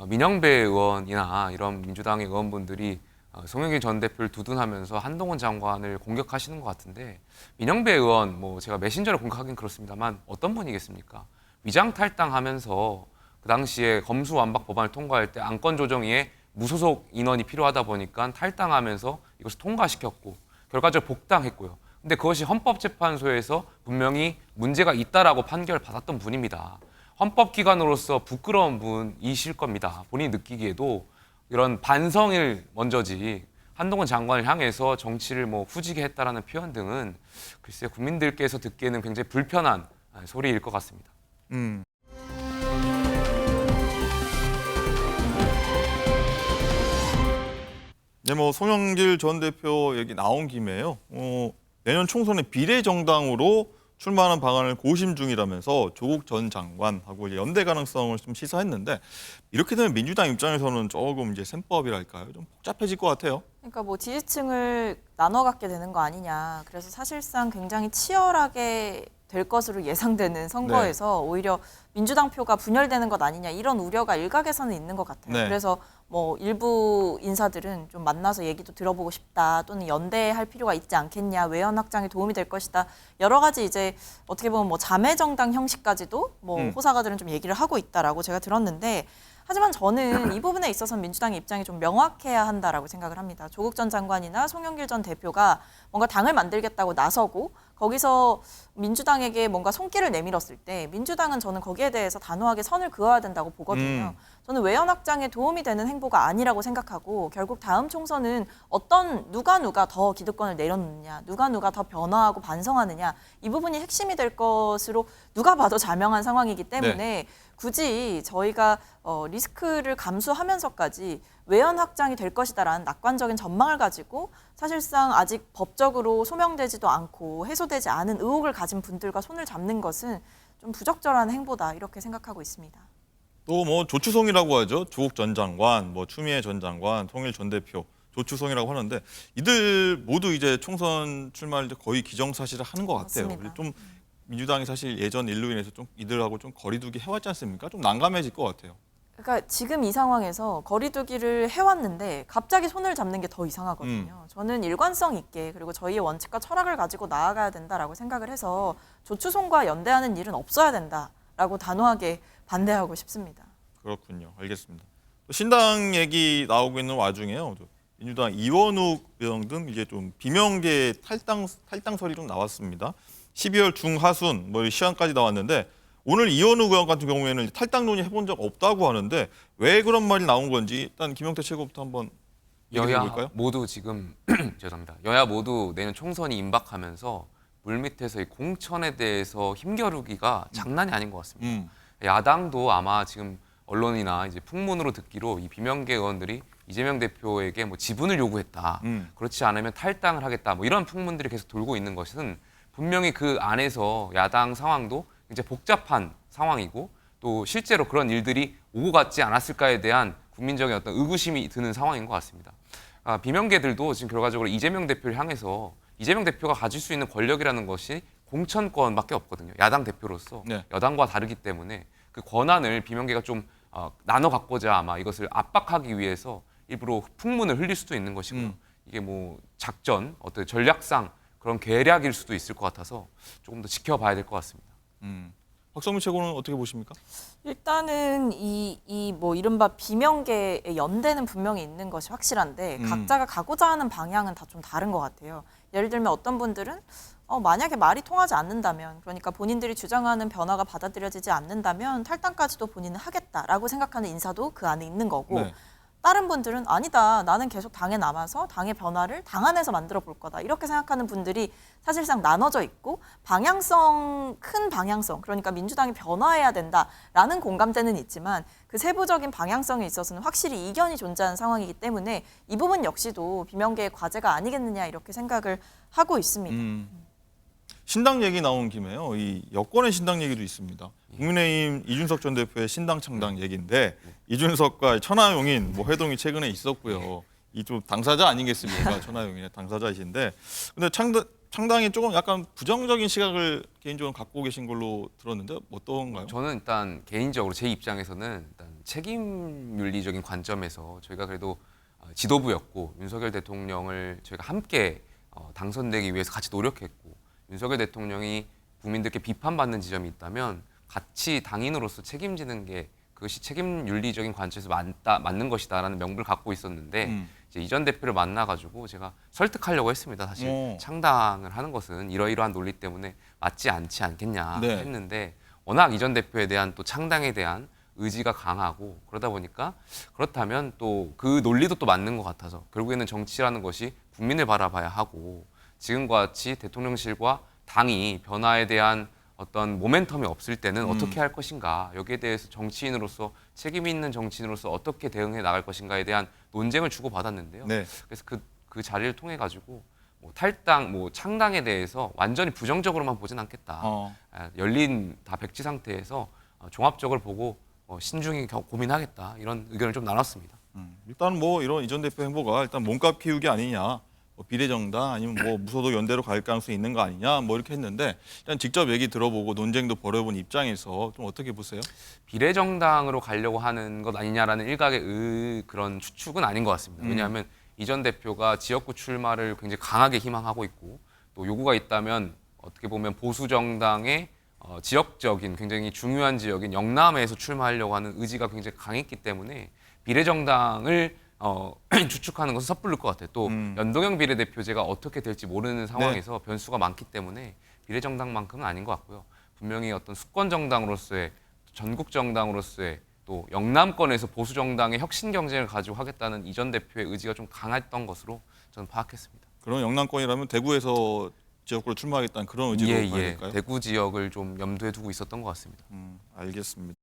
민영배 의원이나 이런 민주당의 의원분들이 송영길 전 대표를 두둔하면서 한동훈 장관을 공격하시는 것 같은데, 민영배 의원, 뭐 제가 메신저를 공격하긴 그렇습니다만 어떤 분이겠습니까? 위장 탈당하면서 그 당시에 검수완박 법안을 통과할 때 안건조정위에 무소속 인원이 필요하다 보니까 탈당하면서 이것을 통과시켰고 결과적으로 복당했고요. 근데 그것이 헌법재판소에서 분명히 문제가 있다라고 판결받았던 분입니다. 헌법기관으로서 부끄러운 분이실 겁니다. 본인이 느끼기에도 이런 반성을 먼저지 한동훈 장관을 향해서 정치를 뭐 후지게 했다라는 표현 등은 글쎄 국민들께서 듣기에는 굉장히 불편한 소리일 것 같습니다. 네, 뭐 송영길 전 대표 얘기 나온 김에요. 내년 총선에 비례정당으로 출마하는 방안을 고심 중이라면서 조국 전 장관하고 이제 연대 가능성을 좀 시사했는데, 이렇게 되면 민주당 입장에서는 조금 이제 셈법이랄까요? 좀 복잡해질 것 같아요. 그러니까 뭐 지지층을 나눠 갖게 되는 거 아니냐. 그래서 사실상 굉장히 치열하게 될 것으로 예상되는 선거에서 오히려 민주당 표가 분열되는 것 아니냐, 이런 우려가 일각에서는 있는 것 같아요. 네. 그래서 뭐 일부 인사들은 좀 만나서 얘기도 들어보고 싶다, 또는 연대할 필요가 있지 않겠냐, 외연 확장에 도움이 될 것이다, 여러 가지 이제 어떻게 보면 뭐 자매 정당 형식까지도 뭐 호사가들은 좀 얘기를 하고 있다라고 제가 들었는데, 하지만 저는 이 부분에 있어서 민주당의 입장이 좀 명확해야 한다라고 생각을 합니다. 조국 전 장관이나 송영길 전 대표가 뭔가 당을 만들겠다고 나서고 거기서 민주당에게 뭔가 손길을 내밀었을 때 민주당은 저는 거기에 대해서 단호하게 선을 그어야 된다고 보거든요. 저는 외연 확장에 도움이 되는 행보가 아니라고 생각하고, 결국 다음 총선은 누가 더 기득권을 내려놓느냐, 누가 더 변화하고 반성하느냐, 이 부분이 핵심이 될 것으로 누가 봐도 자명한 상황이기 때문에 굳이 저희가 리스크를 감수하면서까지 외연 확장이 될 것이다라는 낙관적인 전망을 가지고 사실상 아직 법적으로 소명되지도 않고 해소되지 않은 의혹을 가진 분들과 손을 잡는 것은 좀 부적절한 행보다, 이렇게 생각하고 있습니다. 또 뭐 조추송이라고 하죠. 조국 전 장관, 뭐 추미애 전 장관, 송일 전 대표, 조추송이라고 하는데 이들 모두 이제 총선 출마를 이제 거의 기정사실을 하는 것 같아요. 맞습니다. 좀 민주당이 사실 예전 일로 인해서 좀 이들하고 좀 거리두기 해왔지 않습니까? 좀 난감해질 것 같아요. 그러니까 지금 이 상황에서 거리두기를 해왔는데 갑자기 손을 잡는 게 더 이상하거든요. 저는 일관성 있게, 그리고 저희의 원칙과 철학을 가지고 나아가야 된다라고 생각을 해서 조추송과 연대하는 일은 없어야 된다라고 단호하게 반대하고 싶습니다. 그렇군요. 알겠습니다. 또 신당 얘기 나오고 있는 와중에요. 민주당 이원욱 의원 등 이제 좀 비명계 탈당설이 좀 나왔습니다. 12월 중하순 뭐 시한까지 나왔는데, 오늘 이원욱 의원 같은 경우에는 탈당 논의 해본 적 없다고 하는데 왜 그런 말이 나온 건지 일단 김용태 최고부터 한번 얘기해 여야 볼까요? 모두 지금 죄송합니다. 여야 모두 내년 총선이 임박하면서 물밑에서 이 공천에 대해서 힘겨루기가 장난이 아닌 것 같습니다. 야당도 아마 지금 언론이나 이제 풍문으로 듣기로 이 비명계 의원들이 이재명 대표에게 뭐 지분을 요구했다, 그렇지 않으면 탈당을 하겠다, 뭐 이런 풍문들이 계속 돌고 있는 것은 분명히 그 안에서 야당 상황도 이제 복잡한 상황이고, 또 실제로 그런 일들이 오고 갔지 않았을까에 대한 국민적인 어떤 의구심이 드는 상황인 것 같습니다. 비명계들도 지금 결과적으로 이재명 대표를 향해서 이재명 대표가 가질 수 있는 권력이라는 것이 공천권밖에 없거든요. 야당 대표로서 여당과 다르기 때문에 그 권한을 비명계가 좀 나눠 갖고자 아마 이것을 압박하기 위해서 일부러 풍문을 흘릴 수도 있는 것이고요. 이게 뭐 작전, 어떤 전략상 그런 계략일 수도 있을 것 같아서 조금 더 지켜봐야 될 것 같습니다. 박성민 최고는 어떻게 보십니까? 일단은 뭐 이른바 비명계의 연대는 분명히 있는 것이 확실한데 각자가 가고자 하는 방향은 다 좀 다른 것 같아요. 예를 들면 어떤 분들은 만약에 말이 통하지 않는다면, 그러니까 본인들이 주장하는 변화가 받아들여지지 않는다면 탈당까지도 본인은 하겠다라고 생각하는 인사도 그 안에 있는 거고, 다른 분들은 아니다, 나는 계속 당에 남아서 당의 변화를 당 안에서 만들어 볼 거다, 이렇게 생각하는 분들이 사실상 나눠져 있고, 큰 방향성, 그러니까 민주당이 변화해야 된다라는 공감대는 있지만 그 세부적인 방향성에 있어서는 확실히 이견이 존재하는 상황이기 때문에 이 부분 역시도 비명계의 과제가 아니겠느냐, 이렇게 생각을 하고 있습니다. 신당 얘기 나온 김에요. 이 여권의 신당 얘기도 있습니다. 국민의힘 이준석 전 대표의 신당 창당 얘기인데 이준석과 천하용인 뭐 회동이 최근에 있었고요. 이 좀 당사자 아니겠습니까? 천하용인의 당사자이신데 근데 창당이 조금 약간 부정적인 시각을 개인적으로 갖고 계신 걸로 들었는데 어떤가요? 저는 일단 개인적으로 제 입장에서는 일단 책임 윤리적인 관점에서 저희가 그래도 지도부였고 윤석열 대통령을 저희가 함께 당선되기 위해서 같이 노력했고 윤석열 대통령이 국민들께 비판받는 지점이 있다면 같이 당인으로서 책임지는 게 그것이 책임 윤리적인 관점에서 맞는 것이다라는 명분을 갖고 있었는데 이제 이전 대표를 만나가지고 제가 설득하려고 했습니다. 사실 창당을 하는 것은 이러이러한 논리 때문에 맞지 않지 않겠냐 네. 했는데 워낙 이전 대표에 대한 또 창당에 대한 의지가 강하고 그러다 보니까 그렇다면 또 그 논리도 또 맞는 것 같아서 결국에는 정치라는 것이 국민을 바라봐야 하고 지금과 같이 대통령실과 당이 변화에 대한 어떤 모멘텀이 없을 때는 어떻게 할 것인가 여기에 대해서 정치인으로서 책임 있는 정치인으로서 어떻게 대응해 나갈 것인가에 대한 논쟁을 주고받았는데요. 네. 그래서 그 자리를 통해 가지고 뭐 탈당, 뭐 창당에 대해서 완전히 부정적으로만 보진 않겠다. 열린 다 백지 상태에서 종합적으로 보고 신중히 고민하겠다 이런 의견을 좀 나눴습니다. 일단 뭐 이런 이전 대표 행보가 일단 몸값 키우기 아니냐, 뭐 비례정당 아니면 뭐 무소속 연대로 갈 가능성이 있는 거 아니냐, 뭐 이렇게 했는데 일단 직접 얘기 들어보고 논쟁도 벌여본 입장에서 좀 어떻게 보세요? 비례정당으로 가려고 하는 것 아니냐라는 일각의 그런 추측은 아닌 것 같습니다. 왜냐하면 이전 대표가 지역구 출마를 굉장히 강하게 희망하고 있고 또 요구가 있다면 어떻게 보면 보수 정당의 지역적인 굉장히 중요한 지역인 영남에서 출마하려고 하는 의지가 굉장히 강했기 때문에 비례정당을 추측하는 것은 섣부를 것 같아요. 또 연동형 비례대표제가 어떻게 될지 모르는 상황에서 변수가 많기 때문에 비례정당만큼은 아닌 것 같고요. 분명히 어떤 수권정당으로서의 전국정당으로서의 또 영남권에서 보수정당의 혁신 경쟁을 가지고 하겠다는 이전 대표의 의지가 좀 강했던 것으로 저는 파악했습니다. 그런 영남권이라면 대구에서 지역구로 출마하겠다는 그런 의지로 봐야 될까요? 대구 지역을 좀 염두에 두고 있었던 것 같습니다. 알겠습니다.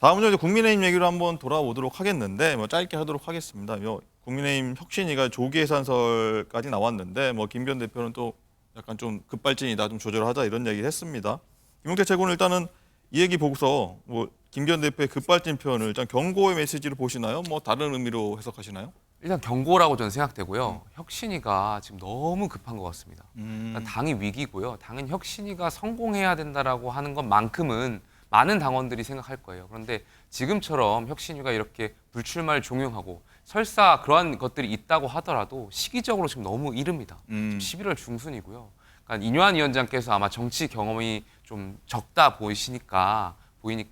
다음은 이제 국민의힘 얘기로 한번 돌아오도록 하겠는데 뭐 짧게 하도록 하겠습니다. 국민의힘 혁신위가 조기 예산설까지 나왔는데 뭐 김 전 대표는 또 약간 좀 급발진이다, 좀 조절하자 이런 얘기를 했습니다. 김용태 최고는 일단은 이 얘기 보고서 뭐 김 전 대표의 급발진 표현을 일단 경고의 메시지로 보시나요? 뭐 다른 의미로 해석하시나요? 일단 경고라고 저는 생각되고요. 혁신위가 지금 너무 급한 것 같습니다. 일단 당이 위기고요. 당은 혁신위가 성공해야 된다라고 하는 것만큼은 많은 당원들이 생각할 거예요. 그런데 지금처럼 혁신위가 이렇게 불출마를 종용하고 설사 그러한 것들이 있다고 하더라도 시기적으로 지금 너무 이릅니다. 11월 중순이고요. 그러니까 인요한 위원장께서 아마 정치 경험이 좀 적다 보이니까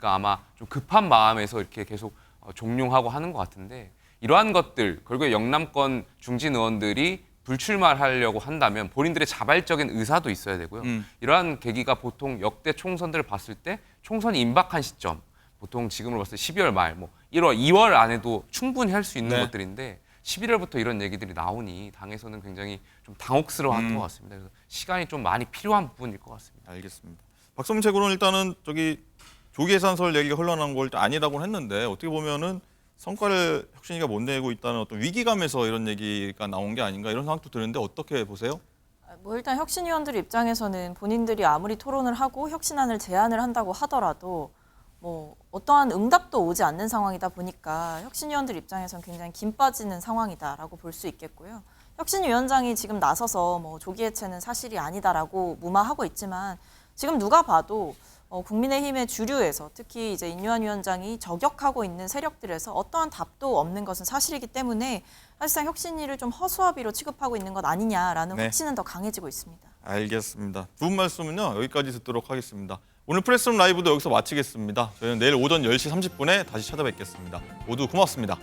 아마 좀 급한 마음에서 이렇게 계속 종용하고 하는 것 같은데 이러한 것들 결국에 영남권 중진 의원들이 불출마를 하려고 한다면 본인들의 자발적인 의사도 있어야 되고요. 이러한 계기가 보통 역대 총선들을 봤을 때 총선이 임박한 시점, 보통 지금으로 봤을 때 12월 말, 뭐 1월, 2월 안에도 충분히 할 수 있는 것들인데 11월부터 이런 얘기들이 나오니 당에서는 굉장히 좀 당혹스러워하는 것 같습니다. 그래서 시간이 좀 많이 필요한 부분일 것 같습니다. 알겠습니다. 박성민 최고는 일단은 조기 예산설 얘기가 흘러나온 걸 아니라고는 했는데 어떻게 보면은 성과를 혁신위가 못 내고 있다는 어떤 위기감에서 이런 얘기가 나온 게 아닌가 이런 생각도 드는데 어떻게 보세요? 뭐 일단 혁신위원들 입장에서는 본인들이 아무리 토론을 하고 혁신안을 제안을 한다고 하더라도 뭐 어떠한 응답도 오지 않는 상황이다 보니까 혁신위원들 입장에서는 굉장히 김 빠지는 상황이다라고 볼 수 있겠고요. 혁신위원장이 지금 나서서 뭐 조기 해체는 사실이 아니다라고 무마하고 있지만 지금 누가 봐도 국민의힘의 주류에서 특히 이제 인요한 위원장이 저격하고 있는 세력들에서 어떠한 답도 없는 것은 사실이기 때문에 사실상 혁신위를 좀 허수아비로 취급하고 있는 것 아니냐라는 확신은 더 강해지고 있습니다. 알겠습니다. 두 분 말씀은요 여기까지 듣도록 하겠습니다. 오늘 프레스룸 라이브도 여기서 마치겠습니다. 저희는 내일 오전 10시 30분에 다시 찾아뵙겠습니다. 모두 고맙습니다.